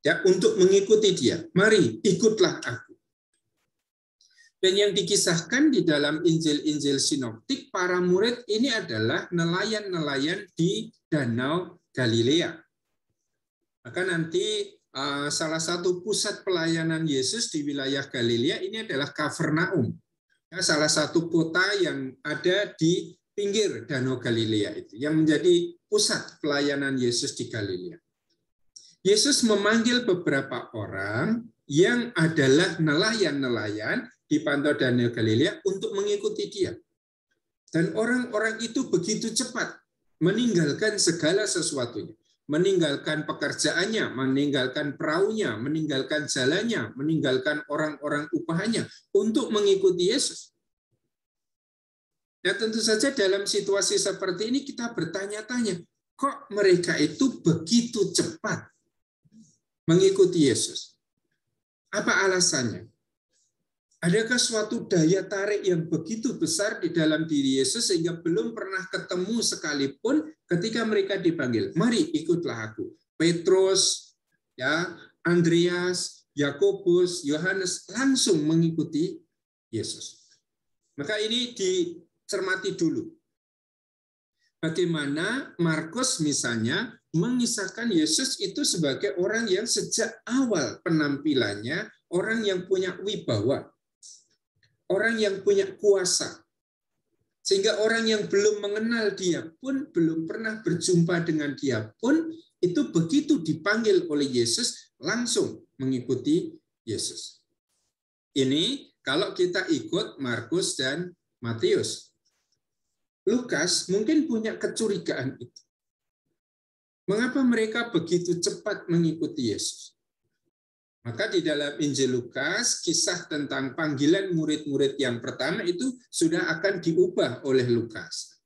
Ya, untuk mengikuti dia. Mari, ikutlah aku. Dan yang dikisahkan di dalam Injil-Injil sinoptik, para murid ini adalah nelayan-nelayan di Danau Galilea. Maka nanti salah satu pusat pelayanan Yesus di wilayah Galilea ini adalah Kapernaum. Ya, salah satu kota yang ada di pinggir Danau Galilea itu, yang menjadi pusat pelayanan Yesus di Galilea. Yesus memanggil beberapa orang yang adalah nelayan-nelayan di pantai Danau Galilea untuk mengikuti dia. Dan orang-orang itu begitu cepat meninggalkan segala sesuatunya. Meninggalkan pekerjaannya, meninggalkan perahunya, meninggalkan jalannya, meninggalkan orang-orang upahannya untuk mengikuti Yesus. Ya, tentu saja dalam situasi seperti ini kita bertanya-tanya, kok mereka itu begitu cepat mengikuti Yesus? Apa alasannya? Adakah suatu daya tarik yang begitu besar di dalam diri Yesus sehingga belum pernah ketemu sekalipun ketika mereka dipanggil, mari ikutlah aku. Petrus, ya, Andreas, Yakobus, Yohanes langsung mengikuti Yesus. Maka ini dicermati dulu. Bagaimana Markus misalnya mengisahkan Yesus itu sebagai orang yang sejak awal penampilannya, orang yang punya wibawa, orang yang punya kuasa. Sehingga orang yang belum mengenal dia pun, belum pernah berjumpa dengan dia pun, itu begitu dipanggil oleh Yesus, langsung mengikuti Yesus. Ini kalau kita ikut Markus dan Matius. Lukas mungkin punya kecurigaan itu. Mengapa mereka begitu cepat mengikuti Yesus? Maka di dalam Injil Lukas, kisah tentang panggilan murid-murid yang pertama itu sudah akan diubah oleh Lukas.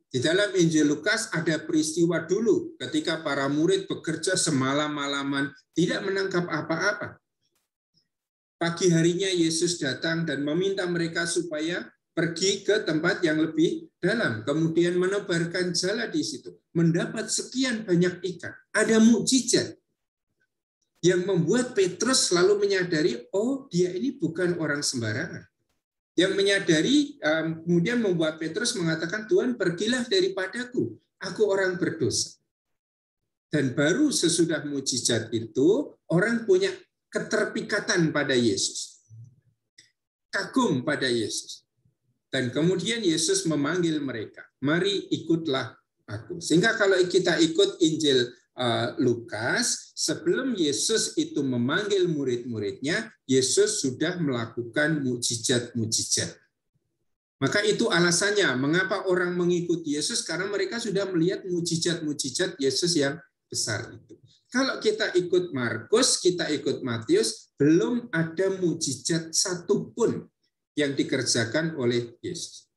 Di dalam Injil Lukas ada peristiwa dulu ketika para murid bekerja semalam-malaman, tidak menangkap apa-apa. Pagi harinya Yesus datang dan meminta mereka supaya pergi ke tempat yang lebih dalam, kemudian menebarkan jala di situ, mendapat sekian banyak ikan. Ada mukjizat yang membuat Petrus selalu menyadari, oh dia ini bukan orang sembarangan. Yang menyadari kemudian membuat Petrus mengatakan, Tuhan pergilah daripadaku, aku orang berdosa. Dan baru sesudah mukjizat itu, orang punya keterpikatan pada Yesus. Kagum pada Yesus. Dan kemudian Yesus memanggil mereka, mari ikutlah aku. Sehingga kalau kita ikut Injil Lukas, sebelum Yesus itu memanggil murid-muridnya, Yesus sudah melakukan mukjizat-mukjizat. Maka itu alasannya mengapa orang mengikuti Yesus, karena mereka sudah melihat mukjizat-mukjizat Yesus yang besar itu. Kalau kita ikut Markus, kita ikut Matius, belum ada mukjizat satupun yang dikerjakan oleh Yesus.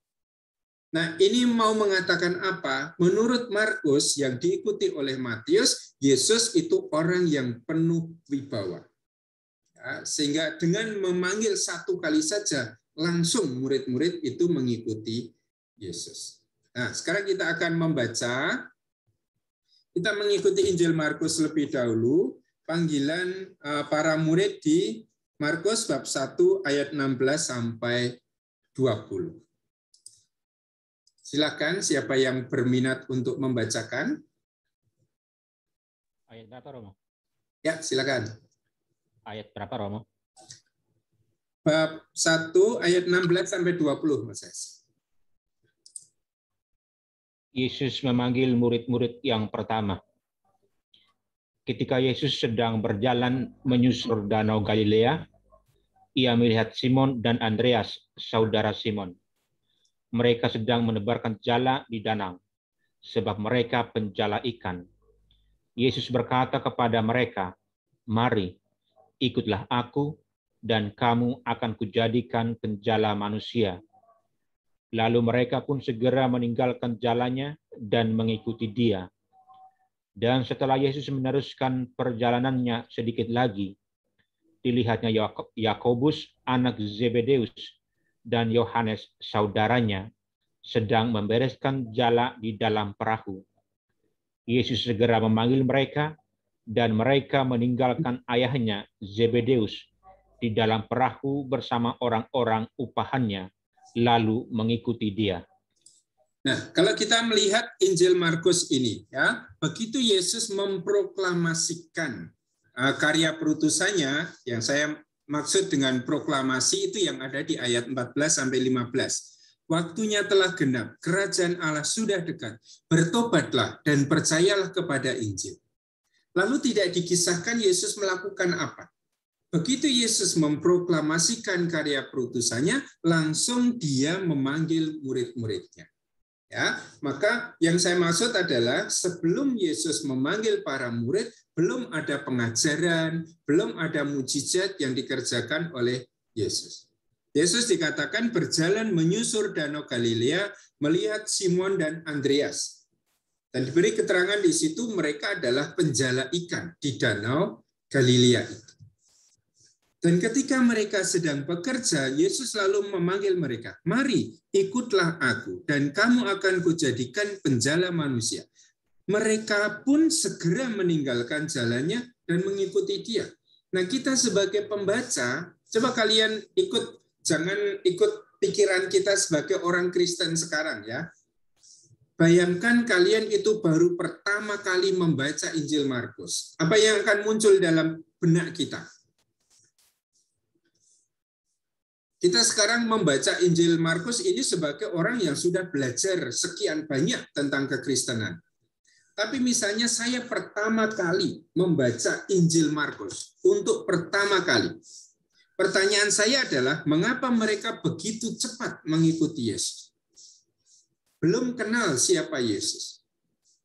Nah, ini mau mengatakan apa? Menurut Markus yang diikuti oleh Matius, Yesus itu orang yang penuh wibawa. Ya, sehingga dengan memanggil satu kali saja, langsung murid-murid itu mengikuti Yesus. Nah, sekarang kita akan membaca, kita mengikuti Injil Markus lebih dahulu, panggilan para murid di Markus bab 1 ayat 16 sampai 20. Silakan siapa yang berminat untuk membacakan.
Ayat berapa, Romo?
Ya, silakan.
Ayat berapa, Romo?
Bab 1 ayat 16 sampai 20, Mas Es.
Yesus memanggil murid-murid yang pertama. Ketika Yesus sedang berjalan menyusur Danau Galilea, ia melihat Simon dan Andreas, saudara Simon. Mereka sedang menebarkan jala di danau, sebab mereka penjala ikan. Yesus berkata kepada mereka, mari, ikutlah aku, dan kamu akan kujadikan penjala manusia. Lalu mereka pun segera meninggalkan jalannya dan mengikuti dia. Dan setelah Yesus meneruskan perjalanannya sedikit lagi, dilihatnya Yakobus, anak Zebedeus, dan Yohanes, saudaranya, sedang membereskan jala di dalam perahu. Yesus segera memanggil mereka, dan mereka meninggalkan ayahnya, Zebedeus, di dalam perahu bersama orang-orang upahannya, lalu mengikuti dia.
Nah, kalau kita melihat Injil Markus ini, ya, begitu Yesus memproklamasikan karya perutusannya, yang saya maksud dengan proklamasi itu yang ada di ayat 14 sampai 15. Waktunya telah genap, kerajaan Allah sudah dekat. Bertobatlah dan percayalah kepada Injil. Lalu tidak dikisahkan Yesus melakukan apa. Begitu Yesus memproklamasikan karya perutusannya, langsung dia memanggil murid-muridnya. Ya, maka yang saya maksud adalah sebelum Yesus memanggil para murid, belum ada pengajaran, belum ada mukjizat yang dikerjakan oleh Yesus. Yesus dikatakan berjalan menyusur Danau Galilea, melihat Simon dan Andreas. Dan diberi keterangan di situ mereka adalah penjala ikan di Danau Galilea itu. Dan ketika mereka sedang bekerja, Yesus lalu memanggil mereka, "Mari, ikutlah aku, dan kamu akan kujadikan penjala manusia." Mereka pun segera meninggalkan jalannya dan mengikuti dia. Nah, kita sebagai pembaca, coba kalian jangan ikut pikiran kita sebagai orang Kristen sekarang ya. Bayangkan kalian itu baru pertama kali membaca Injil Markus. Apa yang akan muncul dalam benak kita? Kita sekarang membaca Injil Markus ini sebagai orang yang sudah belajar sekian banyak tentang kekristenan. Tapi misalnya saya pertama kali membaca Injil Markus untuk pertama kali. Pertanyaan saya adalah, mengapa mereka begitu cepat mengikuti Yesus? Belum kenal siapa Yesus.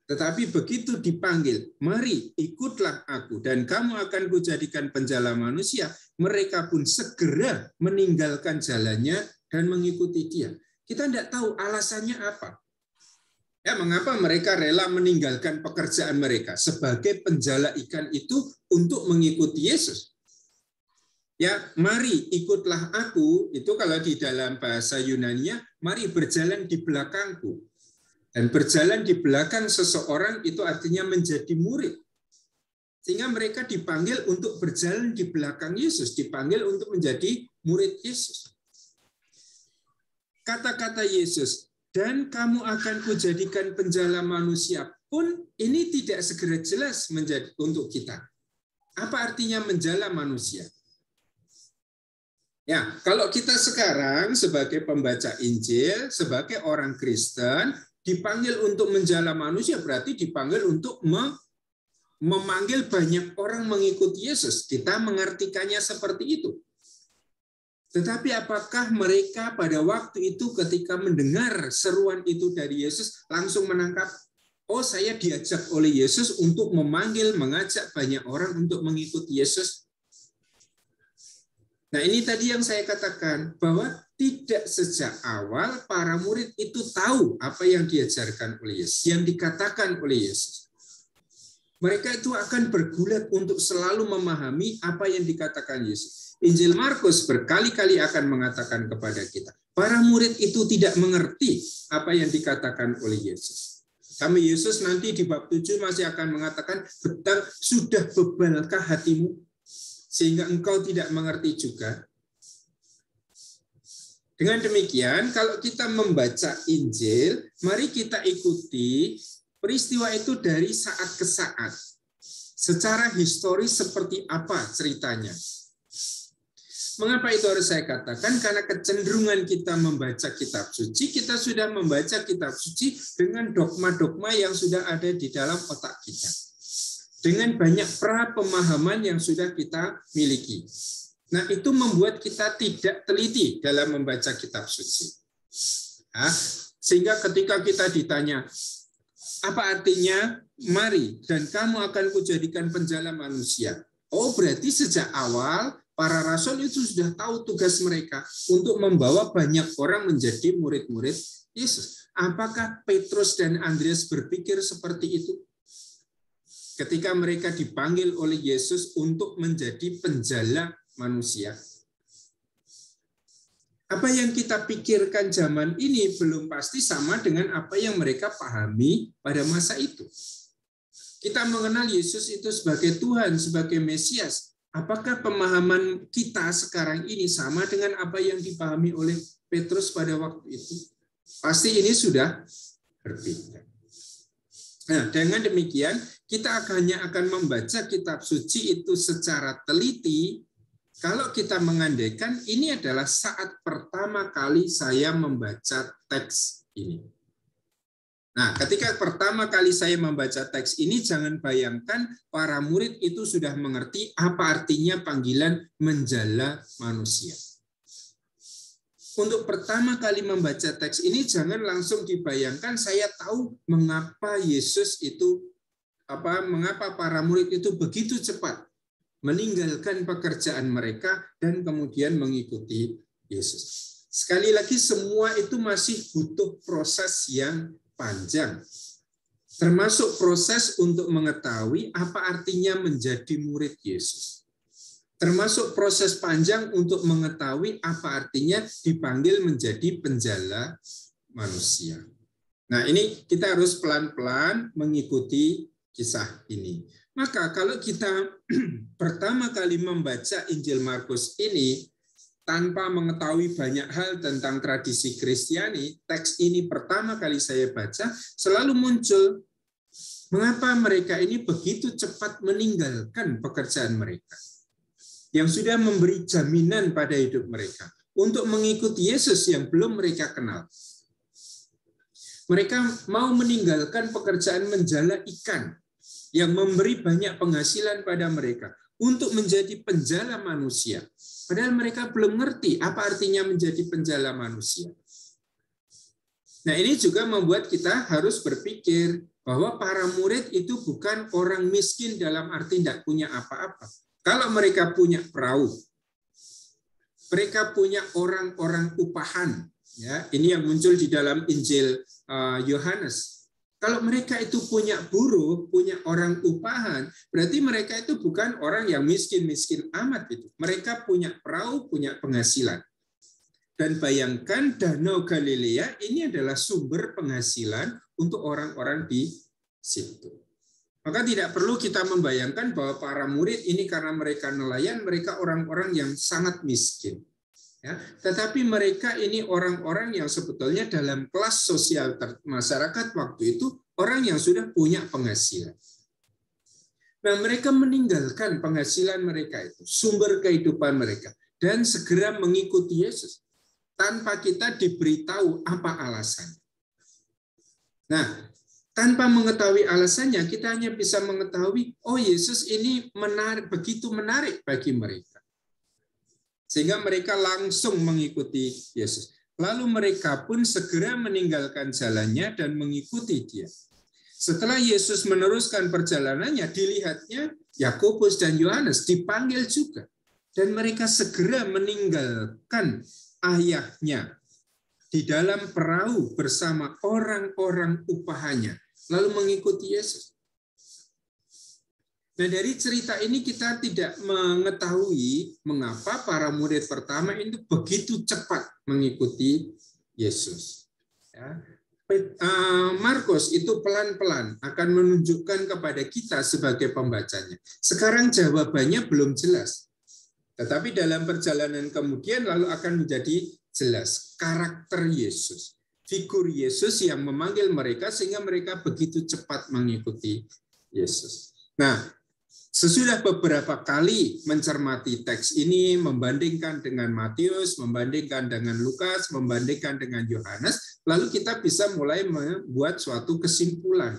Tetapi begitu dipanggil, "Mari, ikutlah aku, dan kamu akan kujadikan penjala manusia," mereka pun segera meninggalkan jalannya dan mengikuti dia. Kita tidak tahu alasannya apa. Ya, mengapa mereka rela meninggalkan pekerjaan mereka sebagai penjala ikan itu untuk mengikuti Yesus? Ya, "Mari, ikutlah aku," itu kalau di dalam bahasa Yunani-nya, mari berjalan di belakangku. Dan berjalan di belakang seseorang itu artinya menjadi murid. Sehingga mereka dipanggil untuk berjalan di belakang Yesus, dipanggil untuk menjadi murid Yesus. Kata-kata Yesus, "Dan kamu akan kujadikan penjala manusia," pun ini tidak segera jelas menjadi untuk kita. Apa artinya menjala manusia? Ya, kalau kita sekarang sebagai pembaca Injil, sebagai orang Kristen, dipanggil untuk menjala manusia, berarti dipanggil untuk memanggil banyak orang mengikuti Yesus. Kita mengartikannya seperti itu. Tetapi apakah mereka pada waktu itu ketika mendengar seruan itu dari Yesus langsung menangkap, "Oh, saya diajak oleh Yesus untuk mengajak banyak orang untuk mengikuti Yesus"? Nah, ini tadi yang saya katakan, bahwa tidak sejak awal para murid itu tahu apa yang diajarkan oleh Yesus, yang dikatakan oleh Yesus. Mereka itu akan bergulat untuk selalu memahami apa yang dikatakan Yesus. Injil Markus berkali-kali akan mengatakan kepada kita, para murid itu tidak mengerti apa yang dikatakan oleh Yesus. Kami Yesus nanti di bab 7 masih akan mengatakan, "Betang, sudah bebalkah hatimu sehingga engkau tidak mengerti juga?" Dengan demikian, kalau kita membaca Injil, mari kita ikuti peristiwa itu dari saat ke saat. Secara historis seperti apa ceritanya? Mengapa itu harus saya katakan? Karena kecenderungan kita membaca kitab suci, kita sudah membaca kitab suci dengan dogma-dogma yang sudah ada di dalam otak kita. Dengan banyak pra-pemahaman yang sudah kita miliki. Nah, itu membuat kita tidak teliti dalam membaca kitab suci. Nah, sehingga ketika kita ditanya, apa artinya "Mari, dan kamu akan kujadikan penjala manusia"? Oh, berarti sejak awal para rasul itu sudah tahu tugas mereka untuk membawa banyak orang menjadi murid-murid Yesus. Apakah Petrus dan Andreas berpikir seperti itu? Ketika mereka dipanggil oleh Yesus untuk menjadi penjala manusia. Apa yang kita pikirkan zaman ini belum pasti sama dengan apa yang mereka pahami pada masa itu. Kita mengenal Yesus itu sebagai Tuhan, sebagai Mesias. Apakah pemahaman kita sekarang ini sama dengan apa yang dipahami oleh Petrus pada waktu itu? Pasti ini sudah berbeda. Nah, dengan demikian, kita hanya akan membaca kitab suci itu secara teliti. Kalau kita mengandaikan ini adalah saat pertama kali saya membaca teks ini. Nah, ketika pertama kali saya membaca teks ini, jangan bayangkan para murid itu sudah mengerti apa artinya panggilan menjala manusia. Untuk pertama kali membaca teks ini, jangan langsung dibayangkan saya tahu mengapa Yesus itu, mengapa para murid itu begitu cepat meninggalkan pekerjaan mereka dan kemudian mengikuti Yesus. Sekali lagi, semua itu masih butuh proses yang panjang. Termasuk proses untuk mengetahui apa artinya menjadi murid Yesus. termasuk proses panjang untuk mengetahui apa artinya dipanggil menjadi penjala manusia. Nah, ini kita harus pelan-pelan mengikuti kisah ini. Maka kalau kita pertama kali membaca Injil Markus ini tanpa mengetahui banyak hal tentang tradisi Kristiani, teks ini pertama kali saya baca selalu muncul, mengapa mereka ini begitu cepat meninggalkan pekerjaan mereka yang sudah memberi jaminan pada hidup mereka untuk mengikuti Yesus yang belum mereka kenal. Mereka mau meninggalkan pekerjaan menjala ikan yang memberi banyak penghasilan pada mereka untuk menjadi penjala manusia. Padahal mereka belum ngerti apa artinya menjadi penjala manusia. Nah, ini juga membuat kita harus berpikir bahwa para murid itu bukan orang miskin dalam arti tidak punya apa-apa. Kalau mereka punya perahu, mereka punya orang-orang upahan. Ya, ini yang muncul di dalam Injil Yohanes. Kalau mereka itu punya buruh, punya orang upahan, berarti mereka itu bukan orang yang miskin-miskin amat itu. Mereka punya perahu, punya penghasilan. Dan bayangkan Danau Galilea ini adalah sumber penghasilan untuk orang-orang di situ. Maka tidak perlu kita membayangkan bahwa para murid ini karena mereka nelayan, mereka orang-orang yang sangat miskin. Ya, tetapi mereka ini orang-orang yang sebetulnya dalam kelas sosial masyarakat waktu itu orang yang sudah punya penghasilan. Nah, mereka meninggalkan penghasilan mereka itu, sumber kehidupan mereka, dan segera mengikuti Yesus tanpa kita diberitahu apa alasannya. Nah, tanpa mengetahui alasannya, kita hanya bisa mengetahui, oh Yesus ini begitu menarik bagi mereka. Sehingga mereka langsung mengikuti Yesus. Lalu mereka pun segera meninggalkan jalannya dan mengikuti dia. Setelah Yesus meneruskan perjalanannya, dilihatnya Yakobus dan Yohanes dipanggil juga. Dan mereka segera meninggalkan ayahnya di dalam perahu bersama orang-orang upahannya. Lalu mengikuti Yesus. Nah, dari cerita ini kita tidak mengetahui mengapa para murid pertama itu begitu cepat mengikuti Yesus. Ya. Markus itu pelan-pelan akan menunjukkan kepada kita sebagai pembacanya. Sekarang jawabannya belum jelas. Tetapi dalam perjalanan kemudian lalu akan menjadi jelas karakter Yesus. Figur Yesus yang memanggil mereka sehingga mereka begitu cepat mengikuti Yesus. Nah, sesudah beberapa kali mencermati teks ini, membandingkan dengan Matius, membandingkan dengan Lukas, membandingkan dengan Yohanes, lalu kita bisa mulai membuat suatu kesimpulan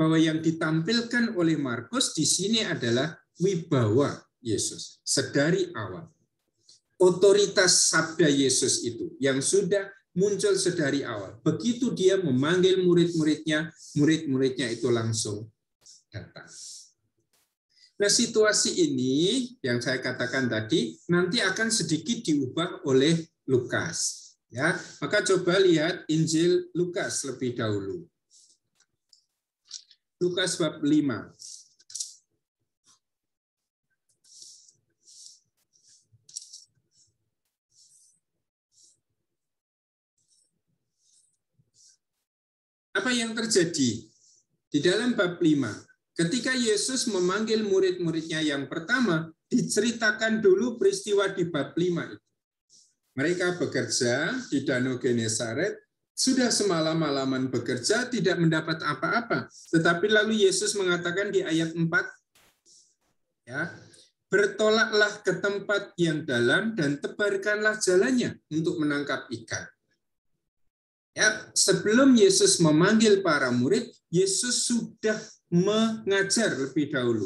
bahwa yang ditampilkan oleh Markus di sini adalah wibawa Yesus sedari awal. Otoritas sabda Yesus itu yang sudah muncul sedari awal. Begitu dia memanggil murid-muridnya, murid-muridnya itu langsung datang. Nah, situasi ini yang saya katakan tadi nanti akan sedikit diubah oleh Lukas. Ya, maka coba lihat Injil Lukas lebih dahulu. Lukas bab 5. Apa yang terjadi di dalam bab 5? Ketika Yesus memanggil murid-muridnya yang pertama, diceritakan dulu peristiwa di bab 5 itu. Mereka bekerja di Danau Genesaret, sudah semalam-malaman bekerja, tidak mendapat apa-apa. Tetapi lalu Yesus mengatakan di ayat 4, ya, bertolaklah ke tempat yang dalam dan tebarkanlah jalannya untuk menangkap ikan. Ya, sebelum Yesus memanggil para murid, Yesus sudah mengajar lebih dahulu.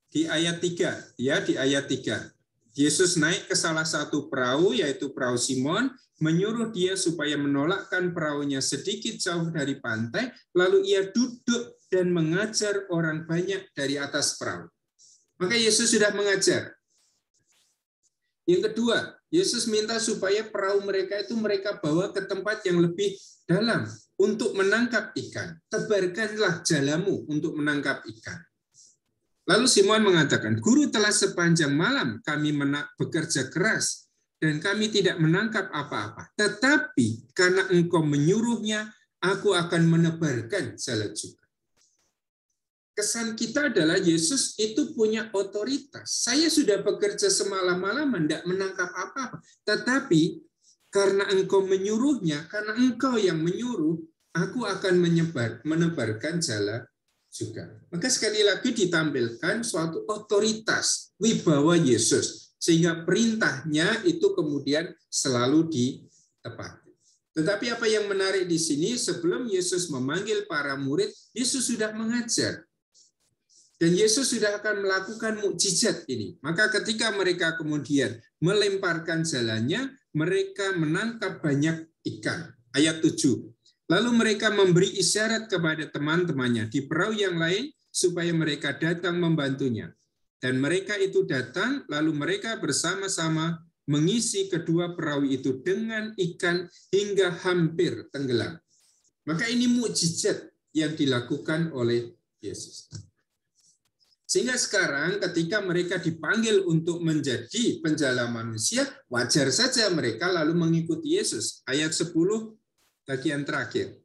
Di ayat 3, ya, di ayat 3. Yesus naik ke salah satu perahu, yaitu perahu Simon, menyuruh dia supaya menolakkan perahunya sedikit jauh dari pantai, lalu ia duduk dan mengajar orang banyak dari atas perahu. Maka Yesus sudah mengajar. Yang kedua, Yesus minta supaya perahu mereka itu mereka bawa ke tempat yang lebih dalam untuk menangkap ikan. Tebarkanlah jalamu untuk menangkap ikan. Lalu Simon mengatakan, "Guru, telah sepanjang malam kami bekerja keras dan kami tidak menangkap apa-apa. Tetapi karena engkau menyuruhnya, aku akan menebarkan jala juga." Kesan kita adalah Yesus itu punya otoritas. Saya sudah bekerja semalam-malaman, tidak menangkap apa-apa. Tetapi karena engkau menyuruhnya, karena engkau yang menyuruh, aku akan menebarkan jala juga. Maka sekali lagi ditampilkan suatu otoritas, wibawa Yesus. Sehingga perintahnya itu kemudian selalu ditepati. Tetapi apa yang menarik di sini, sebelum Yesus memanggil para murid, Yesus sudah mengajar. Dan Yesus sudah akan melakukan mukjizat ini. Maka ketika mereka kemudian melemparkan jalannya, mereka menangkap banyak ikan. Ayat 7. Lalu mereka memberi isyarat kepada teman-temannya di perahu yang lain supaya mereka datang membantunya. Dan mereka itu datang, lalu mereka bersama-sama mengisi kedua perahu itu dengan ikan hingga hampir tenggelam. Maka ini mukjizat yang dilakukan oleh Yesus. Sehingga sekarang ketika mereka dipanggil untuk menjadi penjala manusia, wajar saja mereka lalu mengikuti Yesus. Ayat 10 bagian terakhir.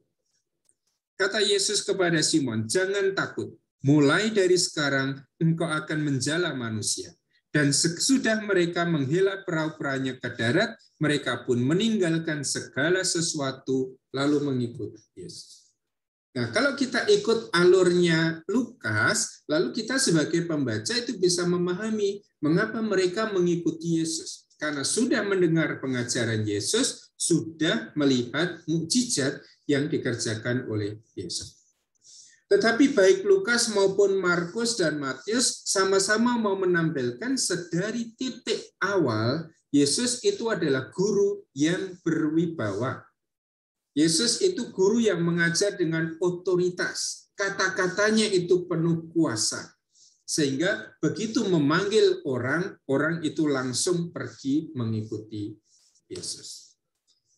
Kata Yesus kepada Simon, "Jangan takut. Mulai dari sekarang engkau akan menjala manusia." Dan sesudah mereka menghela perahu-perahunya ke darat, mereka pun meninggalkan segala sesuatu lalu mengikut Yesus. Nah, kalau kita ikut alurnya Lukas, lalu kita sebagai pembaca itu bisa memahami mengapa mereka mengikuti Yesus. Karena sudah mendengar pengajaran Yesus, sudah melihat mukjizat yang dikerjakan oleh Yesus. Tetapi baik Lukas maupun Markus dan Matius sama-sama mau menampilkan sedari titik awal, Yesus itu adalah guru yang berwibawa. Yesus itu guru yang mengajar dengan otoritas. Kata-katanya itu penuh kuasa. Sehingga begitu memanggil orang, orang itu langsung pergi mengikuti Yesus.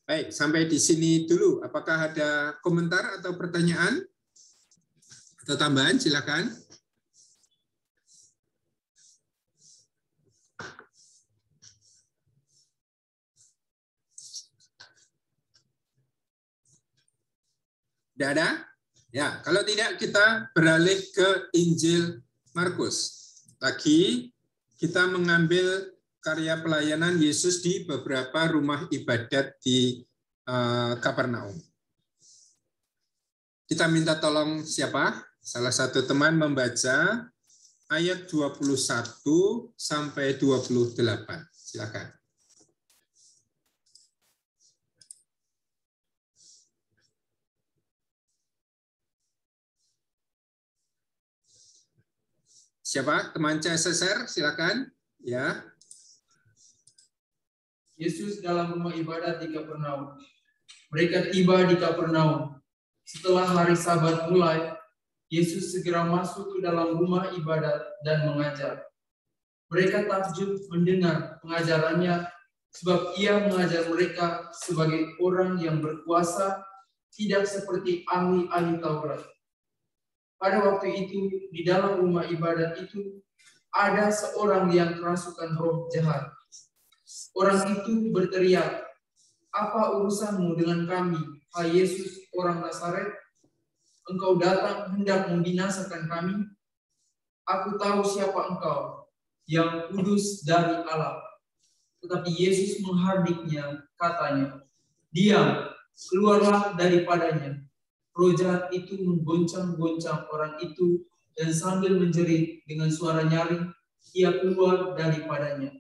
Baik, sampai di sini dulu. Apakah ada komentar atau pertanyaan? Atau tambahan, silakan. Tidak ada? Ya, kalau tidak kita beralih ke Injil Markus. Lagi kita mengambil karya pelayanan Yesus di beberapa rumah ibadat di Kapernaum. Kita minta tolong siapa? Salah satu teman membaca ayat 21 sampai 28. Silakan. Siapa? Teman CSSR, silakan. Ya.
Yesus dalam rumah ibadat di Kapernaum. Mereka tiba di Kapernaum. Setelah hari Sabat mulai, Yesus segera masuk ke dalam rumah ibadat dan mengajar. Mereka takjub mendengar pengajarannya, sebab ia mengajar mereka sebagai orang yang berkuasa, tidak seperti ahli-ahli Taurat. Pada waktu itu, di dalam rumah ibadat itu, ada seorang yang kerasukan roh jahat. Orang itu berteriak, "Apa urusanmu dengan kami, hai Yesus, orang Nazaret? Engkau datang hendak membinasakan kami? Aku tahu siapa engkau, yang kudus dari Allah." Tetapi Yesus menghardiknya, katanya, "Diam, keluarlah daripadanya." Roh jahat itu menggoncang-goncang orang itu, dan sambil menjerit dengan suara nyaring, ia keluar daripadanya.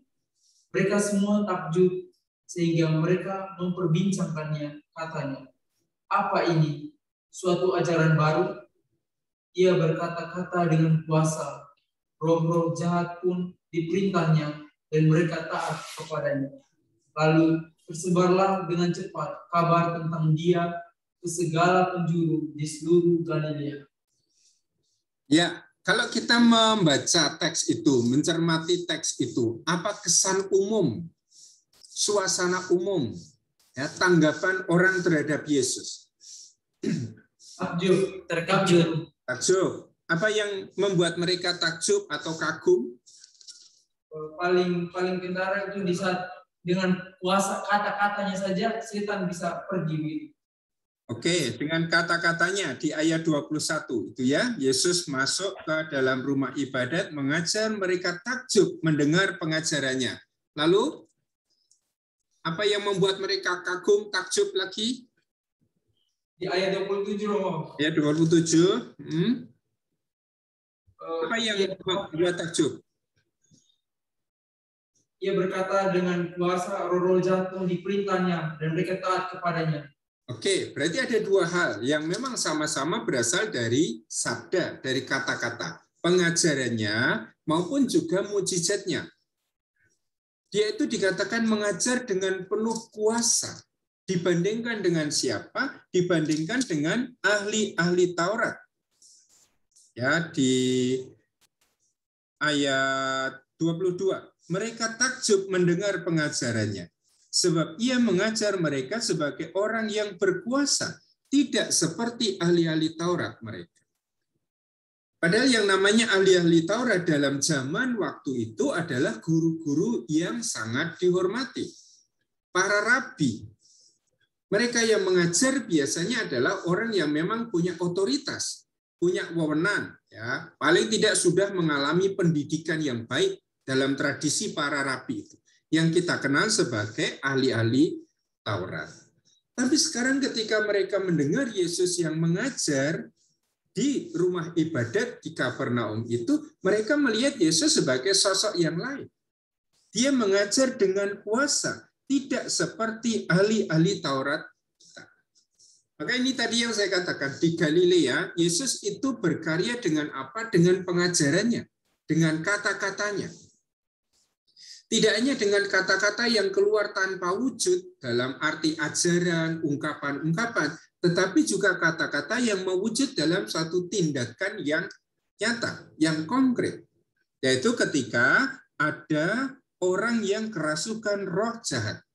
Mereka semua takjub, sehingga mereka memperbincangkannya, katanya, "Apa ini? Suatu ajaran baru?" Ia berkata-kata dengan kuasa. Roh-roh jahat pun diperintahnya, dan mereka taat kepadanya. Lalu tersebarlah dengan cepat kabar tentang dia ke segala penjuru di seluruh Galilea.
Ya, kalau kita membaca teks itu, mencermati teks itu, apa kesan umum, suasana umum, ya, tanggapan orang terhadap Yesus?
Takjub, terkejut.
Takjub, Apa yang membuat mereka takjub atau kagum?
Paling kentara itu di saat dengan kuasa kata-katanya saja setan bisa pergi begitu.
Oke, dengan kata-katanya di ayat 21 itu ya, Yesus masuk ke dalam rumah ibadat, mengajar, mereka takjub mendengar pengajarannya. Lalu apa yang membuat mereka kagum, takjub lagi?
Di ayat 27 Romo.
Ayat 27. Apa yang membuat takjub?
Ia berkata dengan kuasa roh jahat pun diperintahnya dan mereka taat kepadanya.
Oke, berarti ada dua hal yang memang sama-sama berasal dari sabda, dari kata-kata. Pengajarannya maupun juga mujizatnya. Dia itu dikatakan mengajar dengan penuh kuasa. Dibandingkan dengan siapa? Dibandingkan dengan ahli-ahli Taurat. Ya, di ayat 22. Mereka takjub mendengar pengajarannya. Sebab ia mengajar mereka sebagai orang yang berkuasa, tidak seperti ahli-ahli Taurat mereka. Padahal yang namanya ahli-ahli Taurat dalam zaman waktu itu adalah guru-guru yang sangat dihormati. Para rabi. Mereka yang mengajar biasanya adalah orang yang memang punya otoritas, punya wewenang, ya, paling tidak sudah mengalami pendidikan yang baik dalam tradisi para rabi itu, yang kita kenal sebagai ahli-ahli Taurat. Tapi sekarang ketika mereka mendengar Yesus yang mengajar di rumah ibadat di Kapernaum itu, mereka melihat Yesus sebagai sosok yang lain. Dia mengajar dengan kuasa, tidak seperti ahli-ahli Taurat. Maka ini tadi yang saya katakan, di Galilea, Yesus itu berkarya dengan apa? Dengan pengajarannya, dengan kata-katanya. Tidak hanya dengan kata-kata yang keluar tanpa wujud dalam arti ajaran, ungkapan-ungkapan, tetapi juga kata-kata yang mewujud dalam satu tindakan yang nyata, yang konkret. Yaitu ketika ada orang yang kerasukan roh jahat.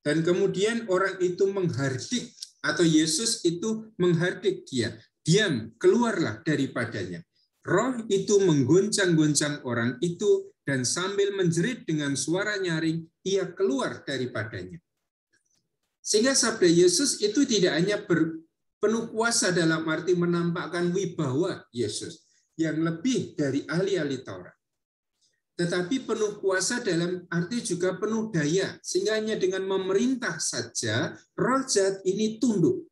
Dan kemudian orang itu menghardik, atau Yesus itu menghardik dia. Diam, keluarlah daripadanya. Roh itu menggoncang-goncang orang itu, dan sambil menjerit dengan suara nyaring, ia keluar daripadanya. Sehingga sabda Yesus itu tidak hanya penuh kuasa dalam arti menampakkan wibawa Yesus, yang lebih dari ahli-ahli Taurat. Tetapi penuh kuasa dalam arti juga penuh daya, sehingga hanya dengan memerintah saja, roh jahat ini tunduk.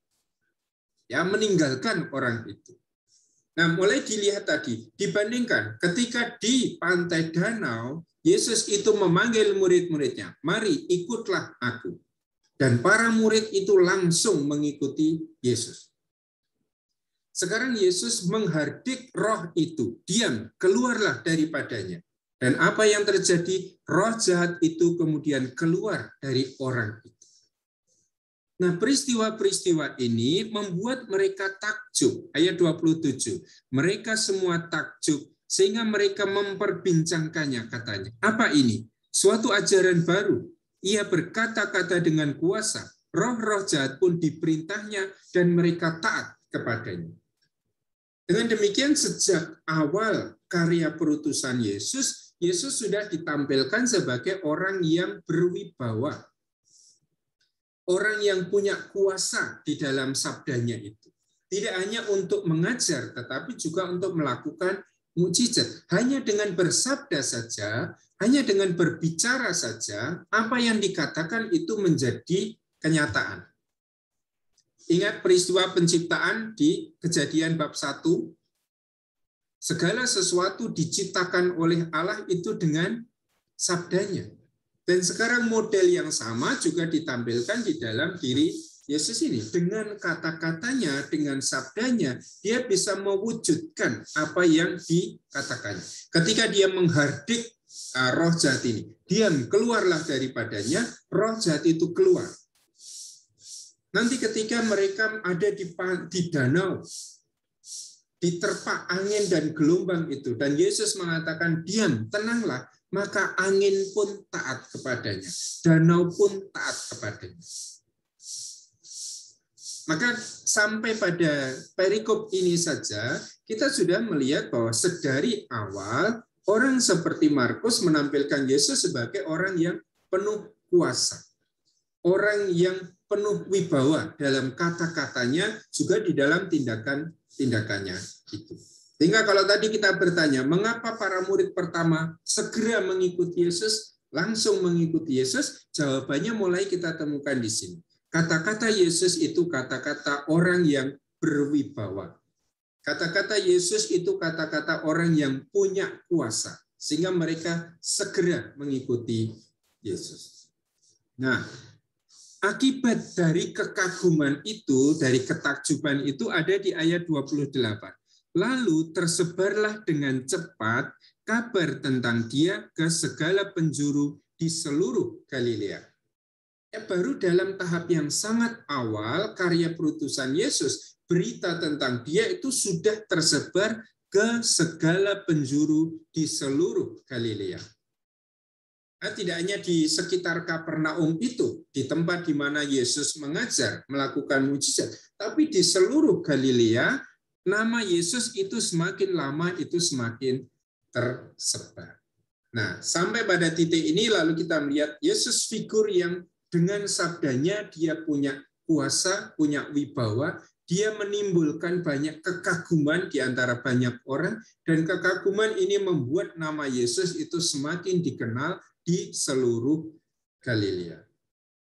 Ya, meninggalkan orang itu. Nah, mulai dilihat tadi, dibandingkan ketika di pantai danau, Yesus itu memanggil murid-muridnya, mari ikutlah aku. Dan para murid itu langsung mengikuti Yesus. Sekarang Yesus menghardik roh itu, diam, keluarlah daripadanya. Dan apa yang terjadi? Roh jahat itu kemudian keluar dari orang itu. Nah, peristiwa-peristiwa ini membuat mereka takjub. Ayat 27. Mereka semua takjub sehingga mereka memperbincangkannya, katanya. Apa ini? Suatu ajaran baru. Ia berkata-kata dengan kuasa. Roh-roh jahat pun diperintahnya dan mereka taat kepadanya. Dengan demikian sejak awal karya perutusan Yesus, Yesus sudah ditampilkan sebagai orang yang berwibawa. Orang yang punya kuasa di dalam sabdanya itu. Tidak hanya untuk mengajar, tetapi juga untuk melakukan mukjizat. Hanya dengan bersabda saja, hanya dengan berbicara saja, apa yang dikatakan itu menjadi kenyataan. Ingat peristiwa penciptaan di Kejadian bab 1. Segala sesuatu diciptakan oleh Allah itu dengan sabdanya. Dan sekarang model yang sama juga ditampilkan di dalam diri Yesus ini. Dengan kata-katanya, dengan sabdanya, dia bisa mewujudkan apa yang dikatakannya. Ketika dia menghardik roh jahat ini, diam, keluarlah daripadanya, roh jahat itu keluar. Nanti ketika mereka ada di danau, diterpa angin dan gelombang itu, dan Yesus mengatakan, diam, tenanglah, maka angin pun taat kepadanya, danau pun taat kepadanya. Maka sampai pada perikop ini saja kita sudah melihat bahwa sedari awal orang seperti Markus menampilkan Yesus sebagai orang yang penuh kuasa. Orang yang penuh wibawa dalam kata-katanya juga di dalam tindakan-tindakannya. Gitu. Sehingga kalau tadi kita bertanya, mengapa para murid pertama segera mengikuti Yesus, langsung mengikuti Yesus? Jawabannya mulai kita temukan di sini. Kata-kata Yesus itu kata-kata orang yang berwibawa. Kata-kata Yesus itu kata-kata orang yang punya kuasa. Sehingga mereka segera mengikuti Yesus. Nah, akibat dari kekaguman itu, dari ketakjuban itu ada di ayat 28. Lalu tersebarlah dengan cepat kabar tentang dia ke segala penjuru di seluruh Galilea. Ya, baru dalam tahap yang sangat awal karya perutusan Yesus, berita tentang dia itu sudah tersebar ke segala penjuru di seluruh Galilea. Nah, tidak hanya di sekitar Kapernaum itu, di tempat di mana Yesus mengajar, melakukan mujizat, tapi di seluruh Galilea, nama Yesus itu semakin lama itu semakin tersebar. Nah, sampai pada titik ini lalu kita melihat Yesus figur yang dengan sabdanya dia punya kuasa, punya wibawa, dia menimbulkan banyak kekaguman di antara banyak orang, dan kekaguman ini membuat nama Yesus itu semakin dikenal di seluruh Galilea.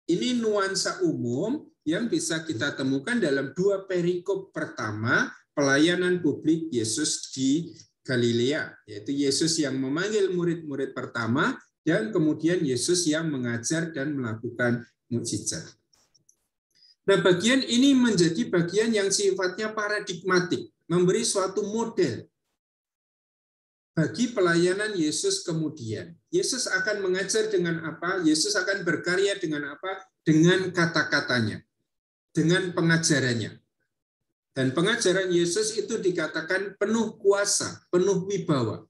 Ini nuansa umum yang bisa kita temukan dalam dua perikop pertama pelayanan publik Yesus di Galilea, yaitu Yesus yang memanggil murid-murid pertama, dan kemudian Yesus yang mengajar dan melakukan mukjizat. Nah, bagian ini menjadi bagian yang sifatnya paradigmatik, memberi suatu model bagi pelayanan Yesus kemudian. Yesus akan mengajar dengan apa? Yesus akan berkarya dengan apa? Dengan kata-katanya, dengan pengajarannya. Dan pengajaran Yesus itu dikatakan penuh kuasa, penuh wibawa.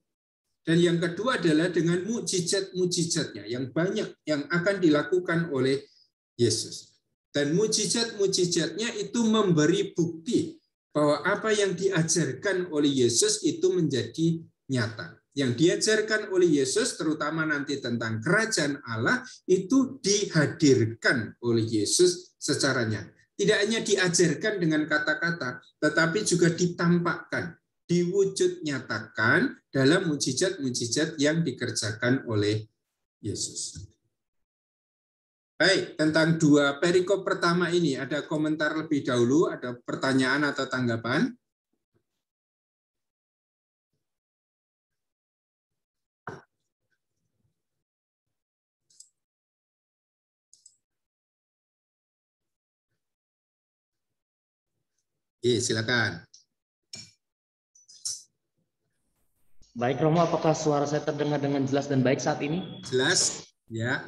Dan yang kedua adalah dengan mukjizat-mukjizatnya yang banyak yang akan dilakukan oleh Yesus. Dan mukjizat-mukjizatnya itu memberi bukti bahwa apa yang diajarkan oleh Yesus itu menjadi nyata. Yang diajarkan oleh Yesus, terutama nanti tentang kerajaan Allah, itu dihadirkan oleh Yesus secara nyata. Tidak hanya diajarkan dengan kata-kata, tetapi juga ditampakkan, diwujud nyatakan dalam mukjizat-mukjizat yang dikerjakan oleh Yesus. Baik, tentang dua perikop pertama ini ada komentar lebih dahulu, ada pertanyaan atau tanggapan? Silakan.
Baik, Romo, apakah suara saya terdengar dengan jelas dan baik saat ini?
Jelas, ya.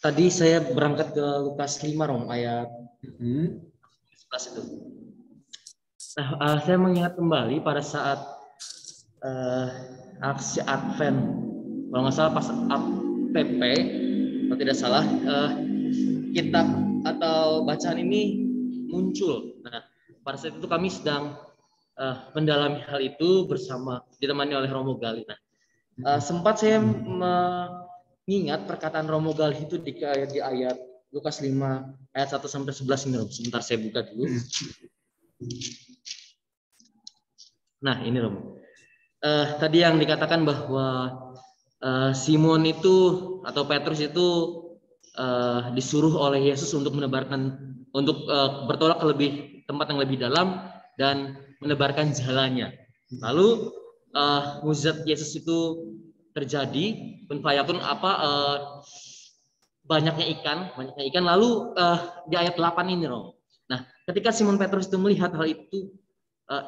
Tadi saya berangkat ke Lukas 5, Romo, ayat 11 itu. Nah, saya mengingat kembali pada saat aksi Advent, kalau nggak salah pas APP, kalau tidak salah, kitab atau bacaan ini muncul. Nah, pada saat itu kami sedang mendalami hal itu bersama, ditemani oleh Romo Gali. Nah, sempat saya mengingat perkataan Romo Gali itu di ayat Lukas 5 ayat 1 sampai 11 ini. Sebentar saya buka dulu. Nah, ini Romo. Tadi yang dikatakan bahwa Simon itu atau Petrus itu disuruh oleh Yesus untuk bertolak ke tempat yang lebih dalam dan menebarkan jalannya. Lalu mukjizat Yesus itu terjadi, penfayakun banyaknya ikan. Lalu di ayat 8 ini, Romo. Nah, ketika Simon Petrus itu melihat hal itu,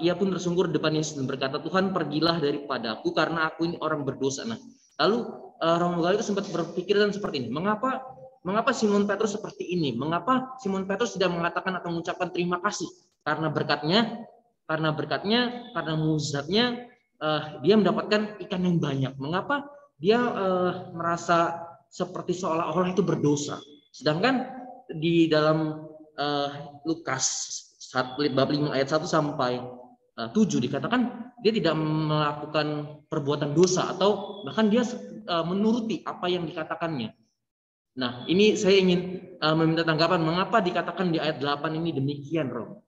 ia pun tersungkur di depan Yesus dan berkata, Tuhan, pergilah daripadaku karena aku ini orang berdosa. Nah, lalu Romo Gali itu sempat berpikir dan seperti ini. Mengapa Simon Petrus seperti ini? Mengapa Simon Petrus tidak mengatakan atau mengucapkan terima kasih? Karena berkatnya, karena mukjizatnya, dia mendapatkan ikan yang banyak. Mengapa dia merasa seperti seolah-olah itu berdosa? Sedangkan di dalam Lukas bab 5 ayat 1 sampai 7 dikatakan dia tidak melakukan perbuatan dosa atau bahkan dia menuruti apa yang dikatakannya. Nah, ini saya ingin meminta tanggapan mengapa dikatakan di ayat 8 ini demikian, Rom.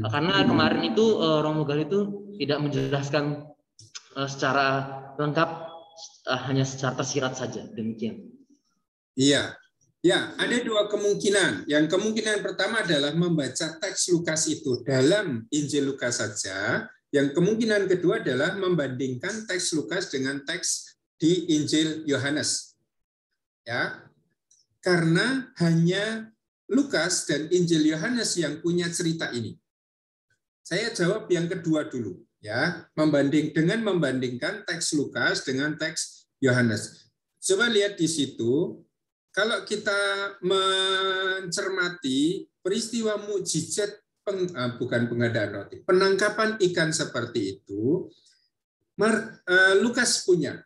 Karena kemarin itu Romo Gal itu tidak menjelaskan secara lengkap, hanya secara tersirat saja, demikian.
Iya. Ya, ada dua kemungkinan. Yang kemungkinan pertama adalah membaca teks Lukas itu dalam Injil Lukas saja. Yang kemungkinan kedua adalah membandingkan teks Lukas dengan teks di Injil Yohanes. Ya. Karena hanya Lukas dan Injil Yohanes yang punya cerita ini. Saya jawab yang kedua dulu, ya. Membandingkan teks Lukas dengan teks Yohanes. Coba lihat di situ. Kalau kita mencermati peristiwa mukjizat bukan pengadaan roti, penangkapan ikan seperti itu, Lukas punya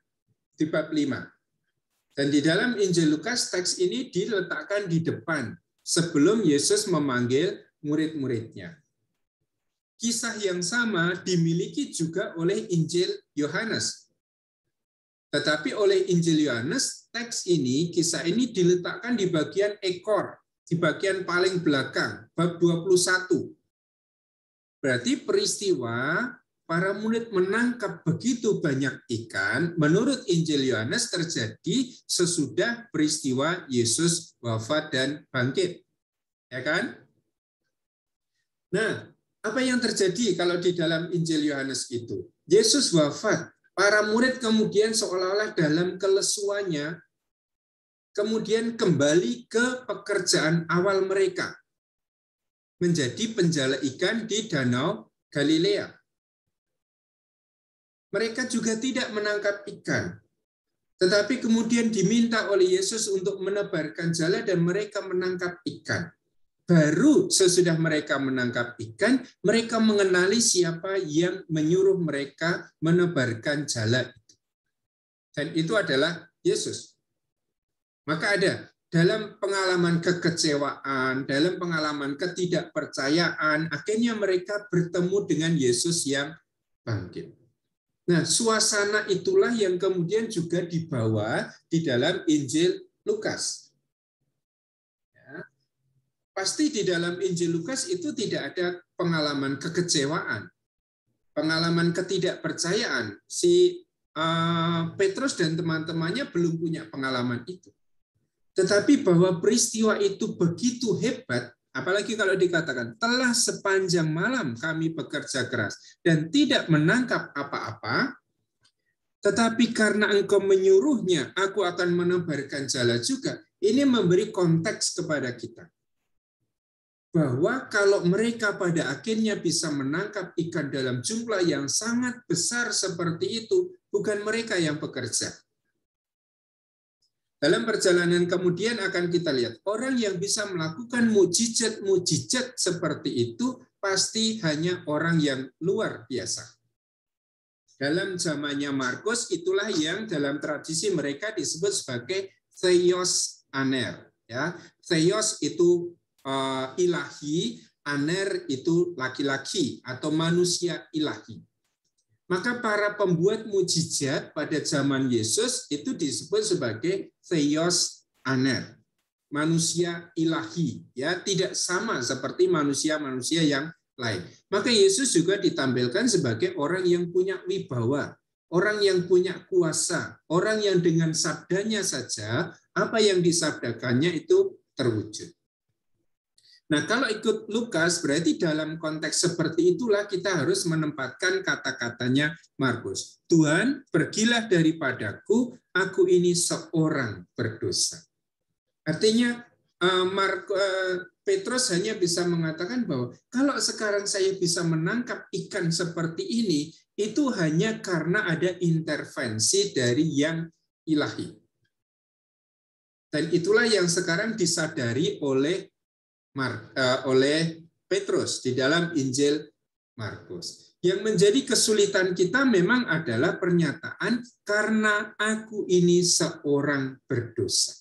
di bab 5. Dan di dalam Injil Lukas teks ini diletakkan di depan sebelum Yesus memanggil murid-muridnya. Kisah yang sama dimiliki juga oleh Injil Yohanes. Tetapi oleh Injil Yohanes, teks ini, kisah ini diletakkan di bagian ekor, di bagian paling belakang, bab 21. Berarti peristiwa para murid menangkap begitu banyak ikan, menurut Injil Yohanes terjadi sesudah peristiwa Yesus wafat dan bangkit. Ya kan? Nah, apa yang terjadi kalau di dalam Injil Yohanes itu? Yesus wafat. Para murid kemudian seolah-olah dalam kelesuannya, kemudian kembali ke pekerjaan awal mereka, menjadi penjala ikan di Danau Galilea. Mereka juga tidak menangkap ikan, tetapi kemudian diminta oleh Yesus untuk menebarkan jala dan mereka menangkap ikan. Baru sesudah mereka menangkap ikan, mereka mengenali siapa yang menyuruh mereka menebarkan jala itu. Dan itu adalah Yesus. Maka ada dalam pengalaman kekecewaan, dalam pengalaman ketidakpercayaan, akhirnya mereka bertemu dengan Yesus yang bangkit. Nah, suasana itulah yang kemudian juga dibawa di dalam Injil Lukas. Pasti di dalam Injil Lukas itu tidak ada pengalaman kekecewaan, pengalaman ketidakpercayaan. Si Petrus dan teman-temannya belum punya pengalaman itu. Tetapi bahwa peristiwa itu begitu hebat, apalagi kalau dikatakan, telah sepanjang malam kami bekerja keras dan tidak menangkap apa-apa, tetapi karena engkau menyuruhnya, aku akan menebarkan jala juga. Ini memberi konteks kepada kita. Bahwa kalau mereka pada akhirnya bisa menangkap ikan dalam jumlah yang sangat besar seperti itu, bukan mereka yang bekerja. Dalam perjalanan kemudian akan kita lihat, orang yang bisa melakukan mukjizat-mukjizat seperti itu, pasti hanya orang yang luar biasa. Dalam zamannya Markus, itulah yang dalam tradisi mereka disebut sebagai Theos Aner. Ya, Theos itu ilahi, aner itu laki-laki atau manusia ilahi. Maka para pembuat mukjizat pada zaman Yesus itu disebut sebagai Theos aner, manusia ilahi, ya, tidak sama seperti manusia-manusia yang lain. Maka Yesus juga ditampilkan sebagai orang yang punya wibawa, orang yang punya kuasa, orang yang dengan sabdanya saja apa yang disabdakannya itu terwujud. Nah, kalau ikut Lukas, berarti dalam konteks seperti itulah kita harus menempatkan kata-katanya Markus. Tuhan, pergilah daripadaku, aku ini seorang berdosa. Artinya, Petrus hanya bisa mengatakan bahwa kalau sekarang saya bisa menangkap ikan seperti ini, itu hanya karena ada intervensi dari yang ilahi. Dan itulah yang sekarang disadari oleh Petrus di dalam Injil Markus. Yang menjadi kesulitan kita memang adalah pernyataan karena aku ini seorang berdosa.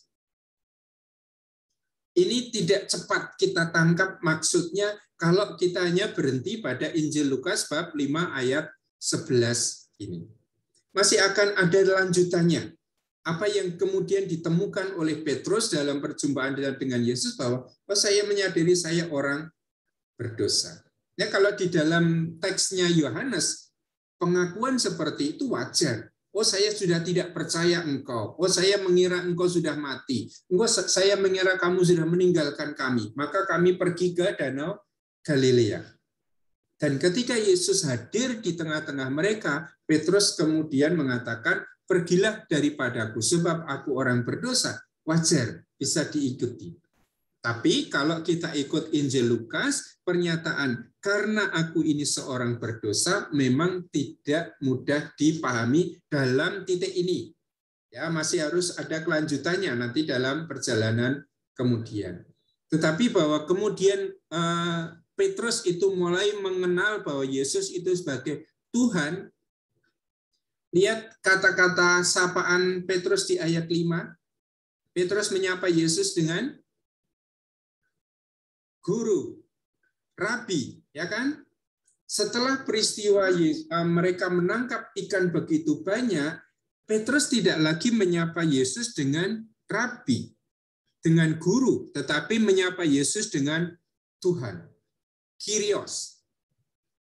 ini tidak cepat kita tangkap maksudnya kalau kita hanya berhenti pada Injil Lukas bab 5 ayat 11 ini. Masih akan ada lanjutannya. Apa yang kemudian ditemukan oleh Petrus dalam perjumpaan dengan Yesus bahwa saya menyadari saya orang berdosa. Ya, kalau di dalam teksnya Yohanes, pengakuan seperti itu wajar. Oh, saya sudah tidak percaya engkau. Oh, saya mengira engkau sudah mati. Saya mengira kamu sudah meninggalkan kami. Maka kami pergi ke Danau Galilea. Dan ketika Yesus hadir di tengah-tengah mereka, Petrus kemudian mengatakan, pergilah daripadaku, sebab aku orang berdosa. Wajar, bisa diikuti. Tapi kalau kita ikut Injil Lukas, pernyataan karena aku ini seorang berdosa memang tidak mudah dipahami dalam titik ini. Ya, masih harus ada kelanjutannya nanti dalam perjalanan kemudian. Tetapi bahwa kemudian Petrus itu mulai mengenal bahwa Yesus itu sebagai Tuhan. Lihat kata-kata sapaan Petrus di ayat 5. Petrus menyapa Yesus dengan guru, rabi, ya kan? Setelah peristiwa mereka menangkap ikan begitu banyak, Petrus tidak lagi menyapa Yesus dengan rabi, dengan guru, tetapi menyapa Yesus dengan Tuhan, Kyrios.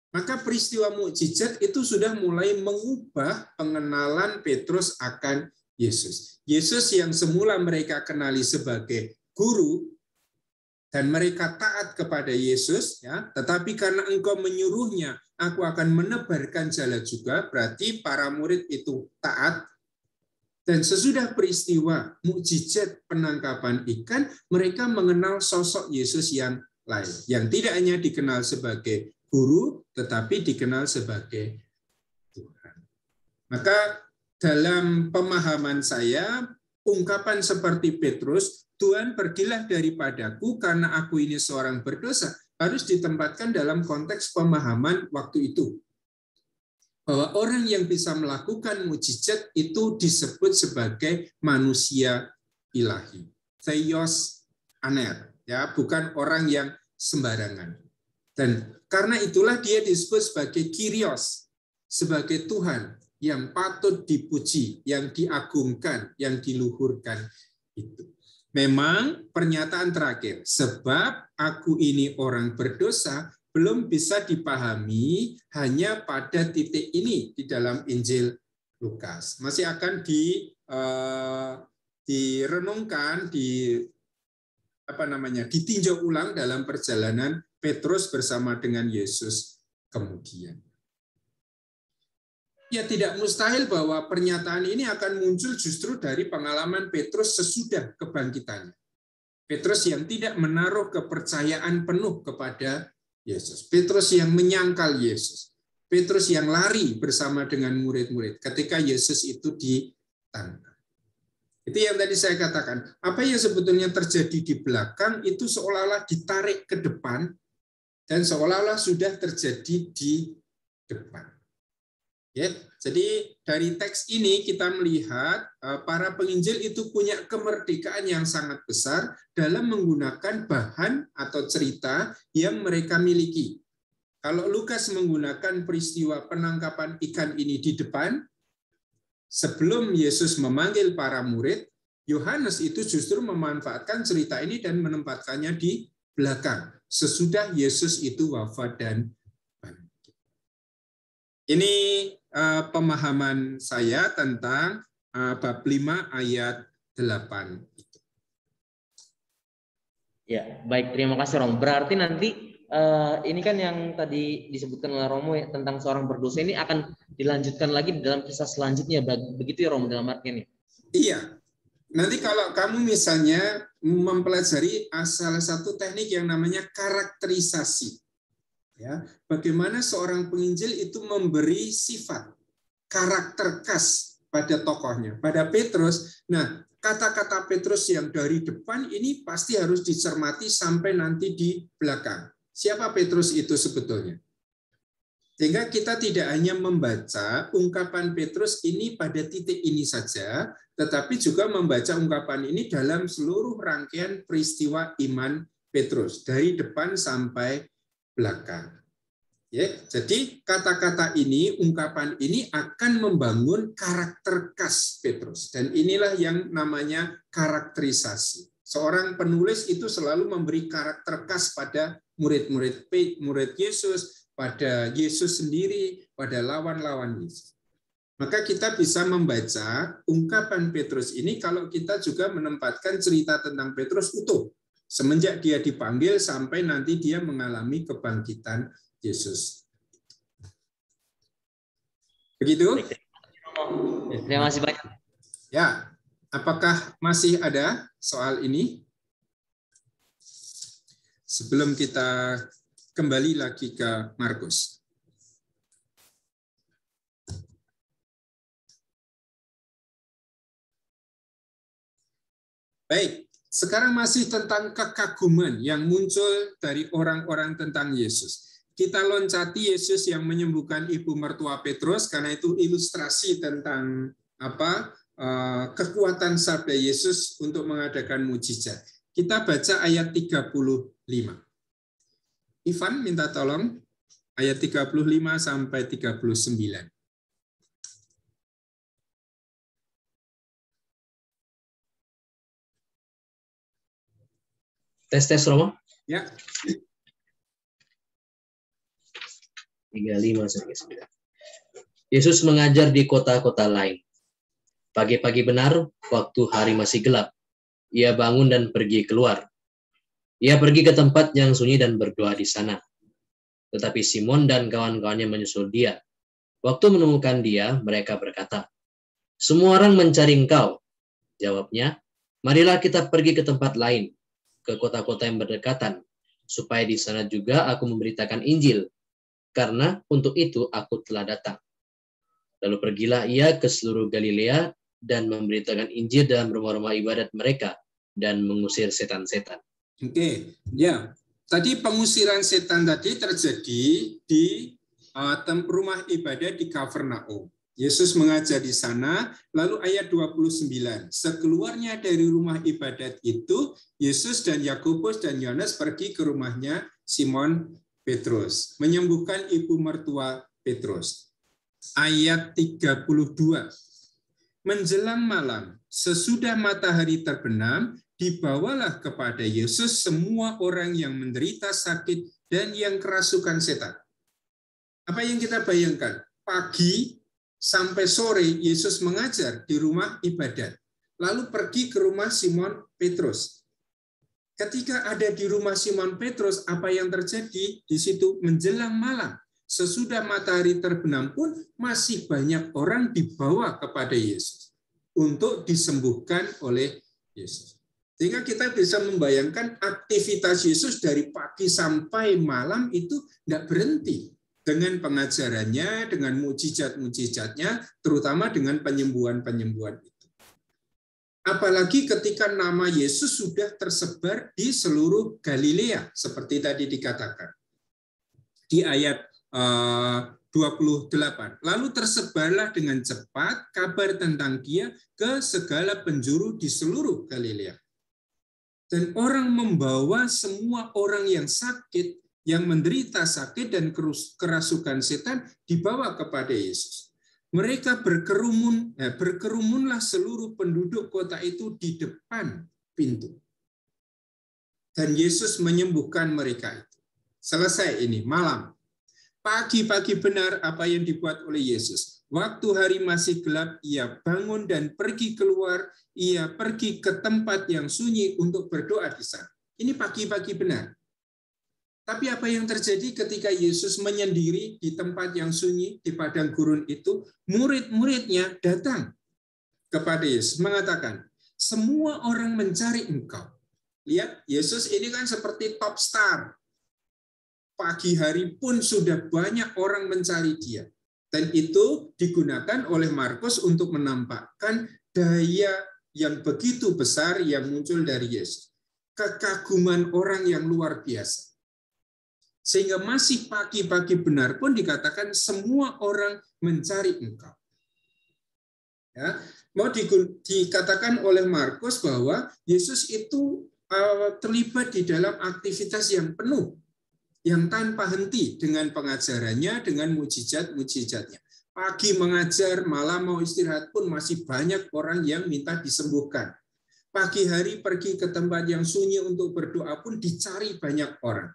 Maka peristiwa mukjizat itu sudah mulai mengubah pengenalan Petrus akan Yesus. Yesus yang semula mereka kenali sebagai guru, dan mereka taat kepada Yesus, ya. Tetapi karena engkau menyuruhnya, aku akan menebarkan jala juga. Berarti para murid itu taat. Dan sesudah peristiwa mukjizat penangkapan ikan, mereka mengenal sosok Yesus yang lain, yang tidak hanya dikenal sebagai guru, tetapi dikenal sebagai Tuhan. Maka dalam pemahaman saya, ungkapan seperti Petrus, Tuhan pergilah daripadaku karena aku ini seorang berdosa, harus ditempatkan dalam konteks pemahaman waktu itu. Bahwa orang yang bisa melakukan mukjizat itu disebut sebagai manusia ilahi. Theos aner, ya, bukan orang yang sembarangan. Dan karena itulah dia disebut sebagai Kyrios, sebagai Tuhan yang patut dipuji, yang diagungkan, yang diluhurkan itu. Memang pernyataan terakhir, sebab aku ini orang berdosa, belum bisa dipahami hanya pada titik ini di dalam Injil Lukas. Masih akan direnungkan, ditinjau ulang dalam perjalanan Petrus bersama dengan Yesus kemudian. Ya, tidak mustahil bahwa pernyataan ini akan muncul justru dari pengalaman Petrus sesudah kebangkitannya. Petrus yang tidak menaruh kepercayaan penuh kepada Yesus. Petrus yang menyangkal Yesus. Petrus yang lari bersama dengan murid-murid ketika Yesus itu ditangkap. Itu yang tadi saya katakan. Apa yang sebetulnya terjadi di belakang itu seolah-olah ditarik ke depan dan seolah-olah sudah terjadi di depan. Ya, jadi dari teks ini kita melihat para penginjil itu punya kemerdekaan yang sangat besar dalam menggunakan bahan atau cerita yang mereka miliki. Kalau Lukas menggunakan peristiwa penangkapan ikan ini di depan, sebelum Yesus memanggil para murid, Yohanes itu justru memanfaatkan cerita ini dan menempatkannya di belakang, sesudah Yesus itu wafat dan bangkit. Ini pemahaman saya tentang bab 5 ayat 8.
Ya, baik, terima kasih Romo. Berarti nanti ini kan yang tadi disebutkan oleh Romo ya, tentang seorang berdosa ini akan dilanjutkan lagi dalam kisah selanjutnya, begitu ya Romo dalam artian ini? Iya.
Nanti kalau kamu misalnya mempelajari salah satu teknik yang namanya karakterisasi. Ya, bagaimana seorang penginjil itu memberi sifat, karakter khas pada tokohnya. Pada Petrus, nah kata-kata Petrus yang dari depan ini pasti harus dicermati sampai nanti di belakang. Siapa Petrus itu sebetulnya? Sehingga kita tidak hanya membaca ungkapan Petrus ini pada titik ini saja, tetapi juga membaca ungkapan ini dalam seluruh rangkaian peristiwa iman Petrus, dari depan sampai belakang. Ya, jadi kata-kata ini, ungkapan ini akan membangun karakter khas Petrus. Dan inilah yang namanya karakterisasi. Seorang penulis itu selalu memberi karakter khas pada murid-murid Yesus, pada Yesus sendiri, pada lawan-lawan Yesus. Maka kita bisa membaca ungkapan Petrus ini kalau kita juga menempatkan cerita tentang Petrus utuh. Semenjak dia dipanggil sampai nanti dia mengalami kebangkitan Yesus. Begitu?
Terima kasih banyak.
Ya, apakah masih ada soal ini? Sebelum kita kembali lagi ke Markus. Baik, sekarang masih tentang kekaguman yang muncul dari orang-orang tentang Yesus. Kita loncati Yesus yang menyembuhkan ibu mertua Petrus, karena itu ilustrasi tentang kekuatan sabda Yesus untuk mengadakan mujizat. Kita baca ayat 35. Ivan minta tolong ayat 35 sampai 39.
Tes Romo.
Ya.
35 sampai 9. Yesus mengajar di kota-kota lain. Pagi-pagi benar, waktu hari masih gelap, ia bangun dan pergi keluar. Ia pergi ke tempat yang sunyi dan berdoa di sana. Tetapi Simon dan kawan-kawannya menyusul dia. Waktu menemukan dia, mereka berkata, "Semua orang mencari engkau." Jawabnya, "Marilah kita pergi ke tempat lain, ke kota-kota yang berdekatan, supaya di sana juga aku memberitakan Injil. Karena untuk itu aku telah datang." Lalu pergilah ia ke seluruh Galilea dan memberitakan Injil dalam rumah-rumah ibadat mereka dan mengusir setan-setan.
Oke, ya. Tadi pengusiran setan tadi terjadi di rumah ibadah di Kafarnaum. Yesus mengajar di sana, lalu ayat 29. Sekeluarnya dari rumah ibadat itu, Yesus dan Yakobus dan Yohanes pergi ke rumahnya Simon Petrus, menyembuhkan ibu mertua Petrus. Ayat 32. Menjelang malam, sesudah matahari terbenam, dibawalah kepada Yesus semua orang yang menderita sakit dan yang kerasukan setan. Apa yang kita bayangkan? Pagi sampai sore Yesus mengajar di rumah ibadat. Lalu pergi ke rumah Simon Petrus. Ketika ada di rumah Simon Petrus, apa yang terjadi? Di situ menjelang malam, sesudah matahari terbenam pun masih banyak orang dibawa kepada Yesus untuk disembuhkan oleh Yesus. Sehingga kita bisa membayangkan aktivitas Yesus dari pagi sampai malam itu tidak berhenti. Dengan pengajarannya, dengan mujizat-mujizatnya, terutama dengan penyembuhan-penyembuhan itu. Apalagi ketika nama Yesus sudah tersebar di seluruh Galilea, seperti tadi dikatakan. Di ayat 28. Lalu tersebarlah dengan cepat kabar tentang Dia ke segala penjuru di seluruh Galilea. Dan orang membawa semua orang yang sakit, yang menderita sakit dan kerasukan setan dibawa kepada Yesus. Mereka berkerumunlah seluruh penduduk kota itu di depan pintu. Dan Yesus menyembuhkan mereka itu. Selesai ini, malam. Pagi-pagi benar apa yang dibuat oleh Yesus. Waktu hari masih gelap, ia bangun dan pergi keluar. Ia pergi ke tempat yang sunyi untuk berdoa di sana. Ini pagi-pagi benar. Tapi apa yang terjadi ketika Yesus menyendiri di tempat yang sunyi, di padang gurun itu, murid-muridnya datang kepada Yesus, mengatakan, "Semua orang mencari engkau." Lihat, Yesus ini kan seperti top star. Pagi hari pun sudah banyak orang mencari dia. Dan itu digunakan oleh Markus untuk menampakkan daya yang begitu besar yang muncul dari Yesus. Kekaguman orang yang luar biasa. Sehingga masih pagi-pagi benar pun dikatakan semua orang mencari Engkau. Ya, mau dikatakan oleh Markus bahwa Yesus itu terlibat di dalam aktivitas yang penuh, yang tanpa henti dengan pengajarannya, dengan mujizat-mujizatnya. Pagi mengajar, malam mau istirahat pun masih banyak orang yang minta disembuhkan. Pagi hari pergi ke tempat yang sunyi untuk berdoa pun dicari banyak orang.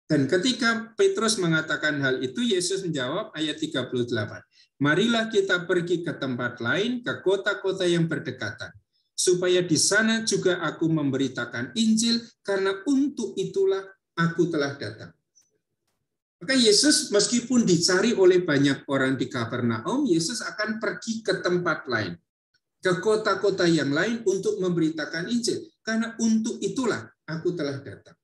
Dan ketika Petrus mengatakan hal itu, Yesus menjawab ayat 38. Marilah kita pergi ke tempat lain, ke kota-kota yang berdekatan, supaya di sana juga aku memberitakan Injil, karena untuk itulah aku telah datang. Maka Yesus meskipun dicari oleh banyak orang di Kapernaum, Yesus akan pergi ke tempat lain, ke kota-kota yang lain untuk memberitakan Injil, karena untuk itulah aku telah datang.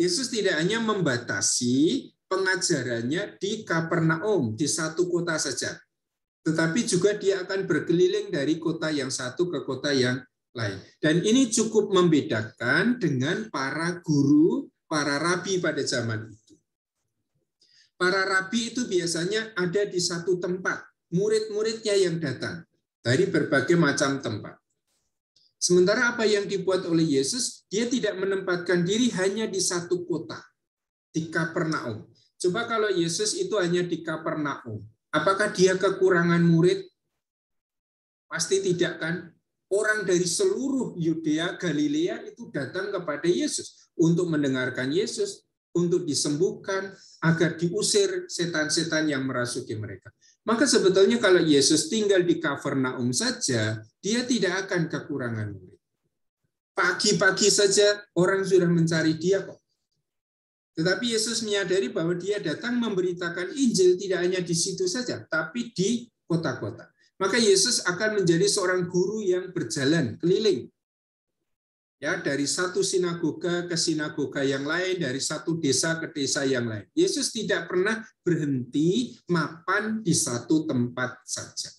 Yesus tidak hanya membatasi pengajarannya di Kapernaum, di satu kota saja, tetapi juga dia akan berkeliling dari kota yang satu ke kota yang lain. Dan ini cukup membedakan dengan para guru, para rabi pada zaman itu. Para rabi itu biasanya ada di satu tempat, murid-muridnya yang datang dari berbagai macam tempat. Sementara apa yang dibuat oleh Yesus, dia tidak menempatkan diri hanya di satu kota, di Kapernaum. Coba kalau Yesus itu hanya di Kapernaum, apakah dia kekurangan murid? Pasti tidak, kan? Orang dari seluruh Yudea, Galilea itu datang kepada Yesus untuk mendengarkan Yesus, untuk disembuhkan, agar diusir setan-setan yang merasuki mereka. Maka sebetulnya kalau Yesus tinggal di Kapernaum saja, dia tidak akan kekurangan murid. Pagi-pagi saja orang sudah mencari dia kok. Tetapi Yesus menyadari bahwa dia datang memberitakan Injil tidak hanya di situ saja, tapi di kota-kota. Maka Yesus akan menjadi seorang guru yang berjalan keliling. Ya, dari satu sinagoga ke sinagoga yang lain, dari satu desa ke desa yang lain. Yesus tidak pernah berhenti mapan di satu tempat saja.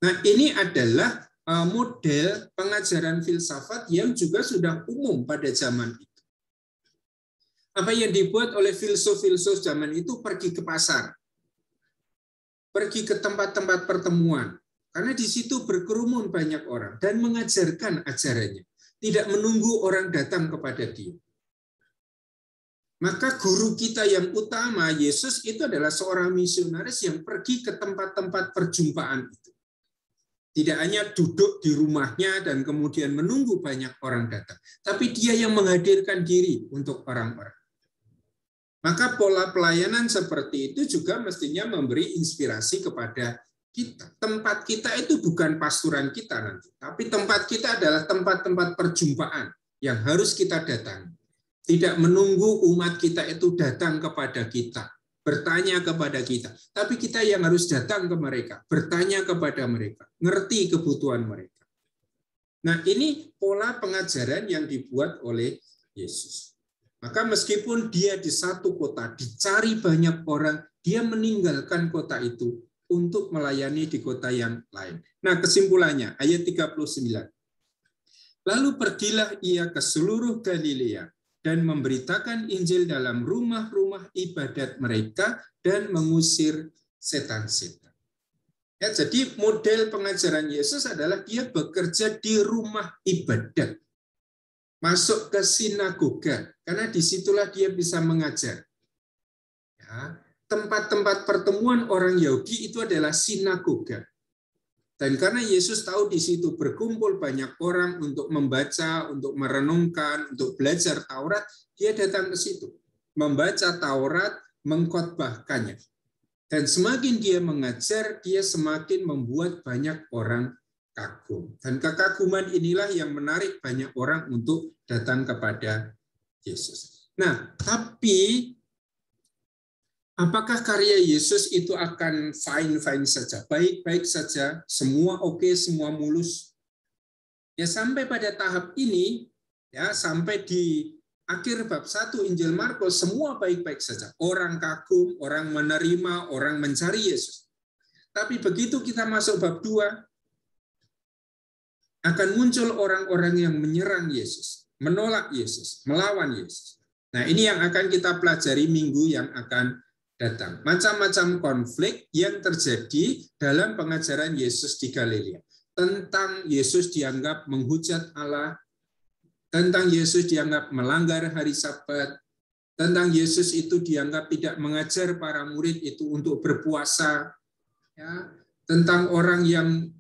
Nah, ini adalah model pengajaran filsafat yang juga sudah umum pada zaman itu. Apa yang dibuat oleh filsuf-filsuf zaman itu pergi ke pasar, pergi ke tempat-tempat pertemuan, karena di situ berkerumun banyak orang dan mengajarkan ajarannya. Tidak menunggu orang datang kepada dia. Maka guru kita yang utama, Yesus, itu adalah seorang misionaris yang pergi ke tempat-tempat perjumpaan itu. Tidak hanya duduk di rumahnya dan kemudian menunggu banyak orang datang, tapi dia yang menghadirkan diri untuk orang-orang. Maka pola pelayanan seperti itu juga mestinya memberi inspirasi kepada kita. Tempat kita itu bukan pasturan kita nanti, tapi tempat kita adalah tempat-tempat perjumpaan yang harus kita datang. Tidak menunggu umat kita itu datang kepada kita, bertanya kepada kita, tapi kita yang harus datang ke mereka, bertanya kepada mereka, ngerti kebutuhan mereka. Nah, ini pola pengajaran yang dibuat oleh Yesus. Maka meskipun dia di satu kota, dicari banyak orang, dia meninggalkan kota itu untuk melayani di kota yang lain. Nah, kesimpulannya, ayat 39. Lalu pergilah ia ke seluruh Galilea dan memberitakan Injil dalam rumah-rumah ibadat mereka dan mengusir setan-setan. Ya, jadi model pengajaran Yesus adalah dia bekerja di rumah ibadat. Masuk ke sinagoga, karena disitulah dia bisa mengajar. Ya, tempat-tempat pertemuan orang Yahudi itu adalah sinagoga. Dan karena Yesus tahu di situ berkumpul banyak orang untuk membaca, untuk merenungkan, untuk belajar Taurat, dia datang ke situ. Membaca Taurat, mengkhotbahkannya. Dan semakin dia mengajar, dia semakin membuat banyak orang kagum. Dan kekaguman inilah yang menarik banyak orang untuk datang kepada Yesus. Nah, tapi apakah karya Yesus itu akan fine-fine saja, baik-baik saja, semua oke, semua mulus? Ya, sampai pada tahap ini, ya, sampai di akhir bab 1 Injil Markus, semua baik-baik saja. Orang kagum, orang menerima, orang mencari Yesus. Tapi begitu kita masuk bab 2, akan muncul orang-orang yang menyerang Yesus, menolak Yesus, melawan Yesus. Nah, ini yang akan kita pelajari minggu yang akan datang. Macam-macam konflik yang terjadi dalam pengajaran Yesus di Galilea. Tentang Yesus dianggap menghujat Allah, tentang Yesus dianggap melanggar hari Sabat, tentang Yesus itu dianggap tidak mengajar para murid itu untuk berpuasa, ya, tentang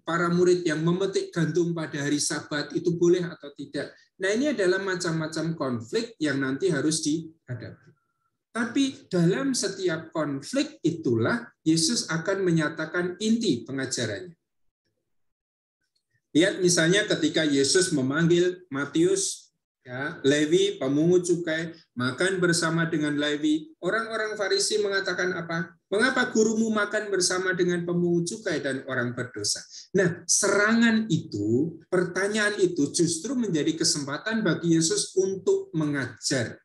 para murid yang memetik gandum pada hari Sabat itu boleh atau tidak. Nah, ini adalah macam-macam konflik yang nanti harus dihadapi. Tapi dalam setiap konflik itulah Yesus akan menyatakan inti pengajarannya. Lihat misalnya ketika Yesus memanggil Matius, ya, Lewi, pemungut cukai, makan bersama dengan Lewi. Orang-orang Farisi mengatakan apa? Mengapa gurumu makan bersama dengan pemungut cukai dan orang berdosa? Nah, serangan itu, pertanyaan itu justru menjadi kesempatan bagi Yesus untuk mengajar.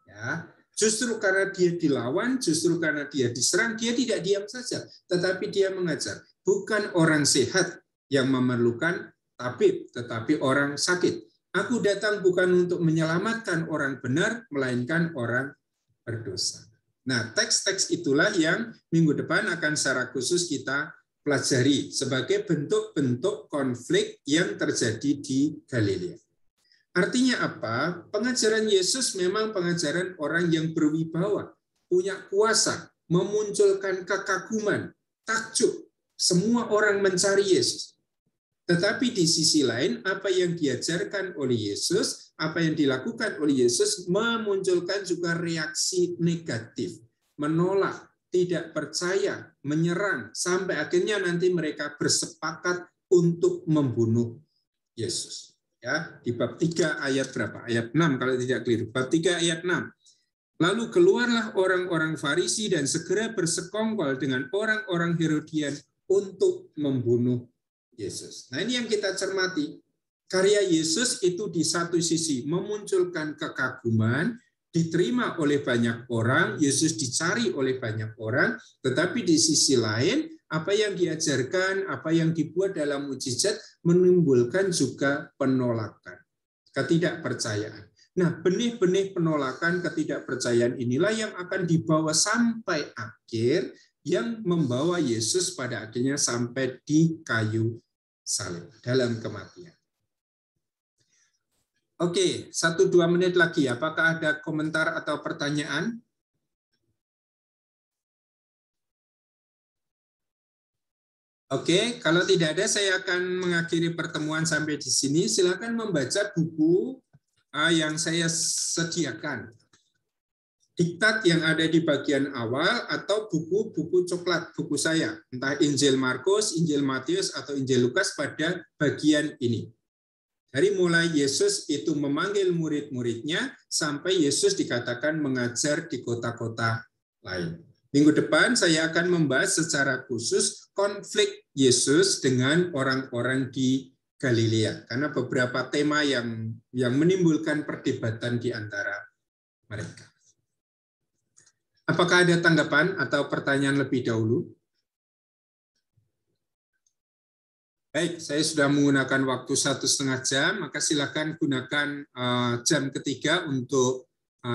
Ya. Justru karena dia dilawan, justru karena dia diserang, dia tidak diam saja, tetapi dia mengajar. Bukan orang sehat yang memerlukan tabib, tetapi orang sakit. Aku datang bukan untuk menyelamatkan orang benar, melainkan orang berdosa. Nah, teks-teks itulah yang minggu depan akan secara khusus kita pelajari sebagai bentuk-bentuk konflik yang terjadi di Galilea. Artinya apa? Pengajaran Yesus memang pengajaran orang yang berwibawa, punya kuasa, memunculkan kekaguman, takjub. Semua orang mencari Yesus. Tetapi di sisi lain, apa yang diajarkan oleh Yesus, apa yang dilakukan oleh Yesus memunculkan juga reaksi negatif, menolak, tidak percaya, menyerang, sampai akhirnya nanti mereka bersepakat untuk membunuh Yesus. Ya, di bab 3 ayat berapa? Ayat 6 kalau tidak keliru. Bab 3 ayat 6. Lalu keluarlah orang-orang Farisi dan segera bersekongkol dengan orang-orang Herodian untuk membunuh Yesus. Nah, ini yang kita cermati. Karya Yesus itu di satu sisi memunculkan kekaguman, diterima oleh banyak orang, Yesus dicari oleh banyak orang, tetapi di sisi lain apa yang diajarkan, apa yang dibuat dalam mukjizat menimbulkan juga penolakan, ketidakpercayaan. Nah, benih-benih penolakan, ketidakpercayaan inilah yang akan dibawa sampai akhir, yang membawa Yesus pada akhirnya sampai di kayu salib, dalam kematian. Oke, 1-2 menit lagi. Apakah ada komentar atau pertanyaan? Oke, kalau tidak ada, saya akan mengakhiri pertemuan sampai di sini. Silakan membaca buku yang saya sediakan. Diktat yang ada di bagian awal atau buku-buku coklat, buku saya. Entah Injil Markus, Injil Matius, atau Injil Lukas pada bagian ini. Dari mulai Yesus itu memanggil murid-muridnya, sampai Yesus dikatakan mengajar di kota-kota lain. Minggu depan saya akan membahas secara khusus konflik Yesus dengan orang-orang di Galilea, karena beberapa tema yang menimbulkan perdebatan di antara mereka. Apakah ada tanggapan atau pertanyaan lebih dahulu? Baik, saya sudah menggunakan waktu 1,5 jam, maka silakan gunakan jam ketiga untuk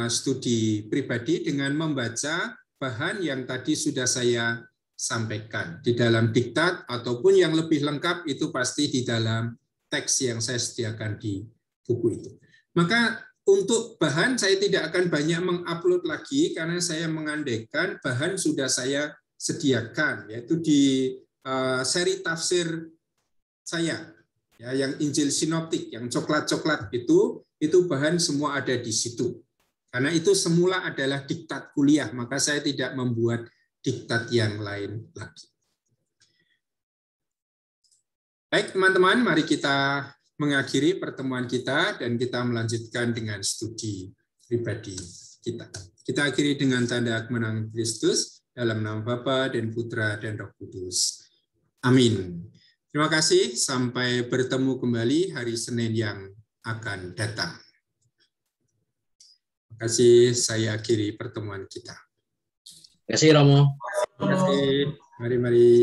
studi pribadi dengan membaca bahan yang tadi sudah saya sampaikan di dalam diktat, ataupun yang lebih lengkap itu pasti di dalam teks yang saya sediakan di buku itu. Maka untuk bahan saya tidak akan banyak mengupload lagi karena saya mengandaikan bahan sudah saya sediakan, yaitu di seri tafsir saya, ya, yang Injil Sinoptik, yang coklat-coklat itu bahan semua ada di situ. Karena itu semula adalah diktat kuliah, maka saya tidak membuat diktat yang lain lagi. Baik teman-teman, mari kita mengakhiri pertemuan kita dan kita melanjutkan dengan studi pribadi kita. Kita akhiri dengan tanda kemenangan Kristus dalam nama Bapa dan Putra dan Roh Kudus. Amin. Terima kasih, sampai bertemu kembali hari Senin yang akan datang. Terima kasih, saya akhiri pertemuan kita.
Terima kasih, Romo.
Terima kasih. Mari-mari.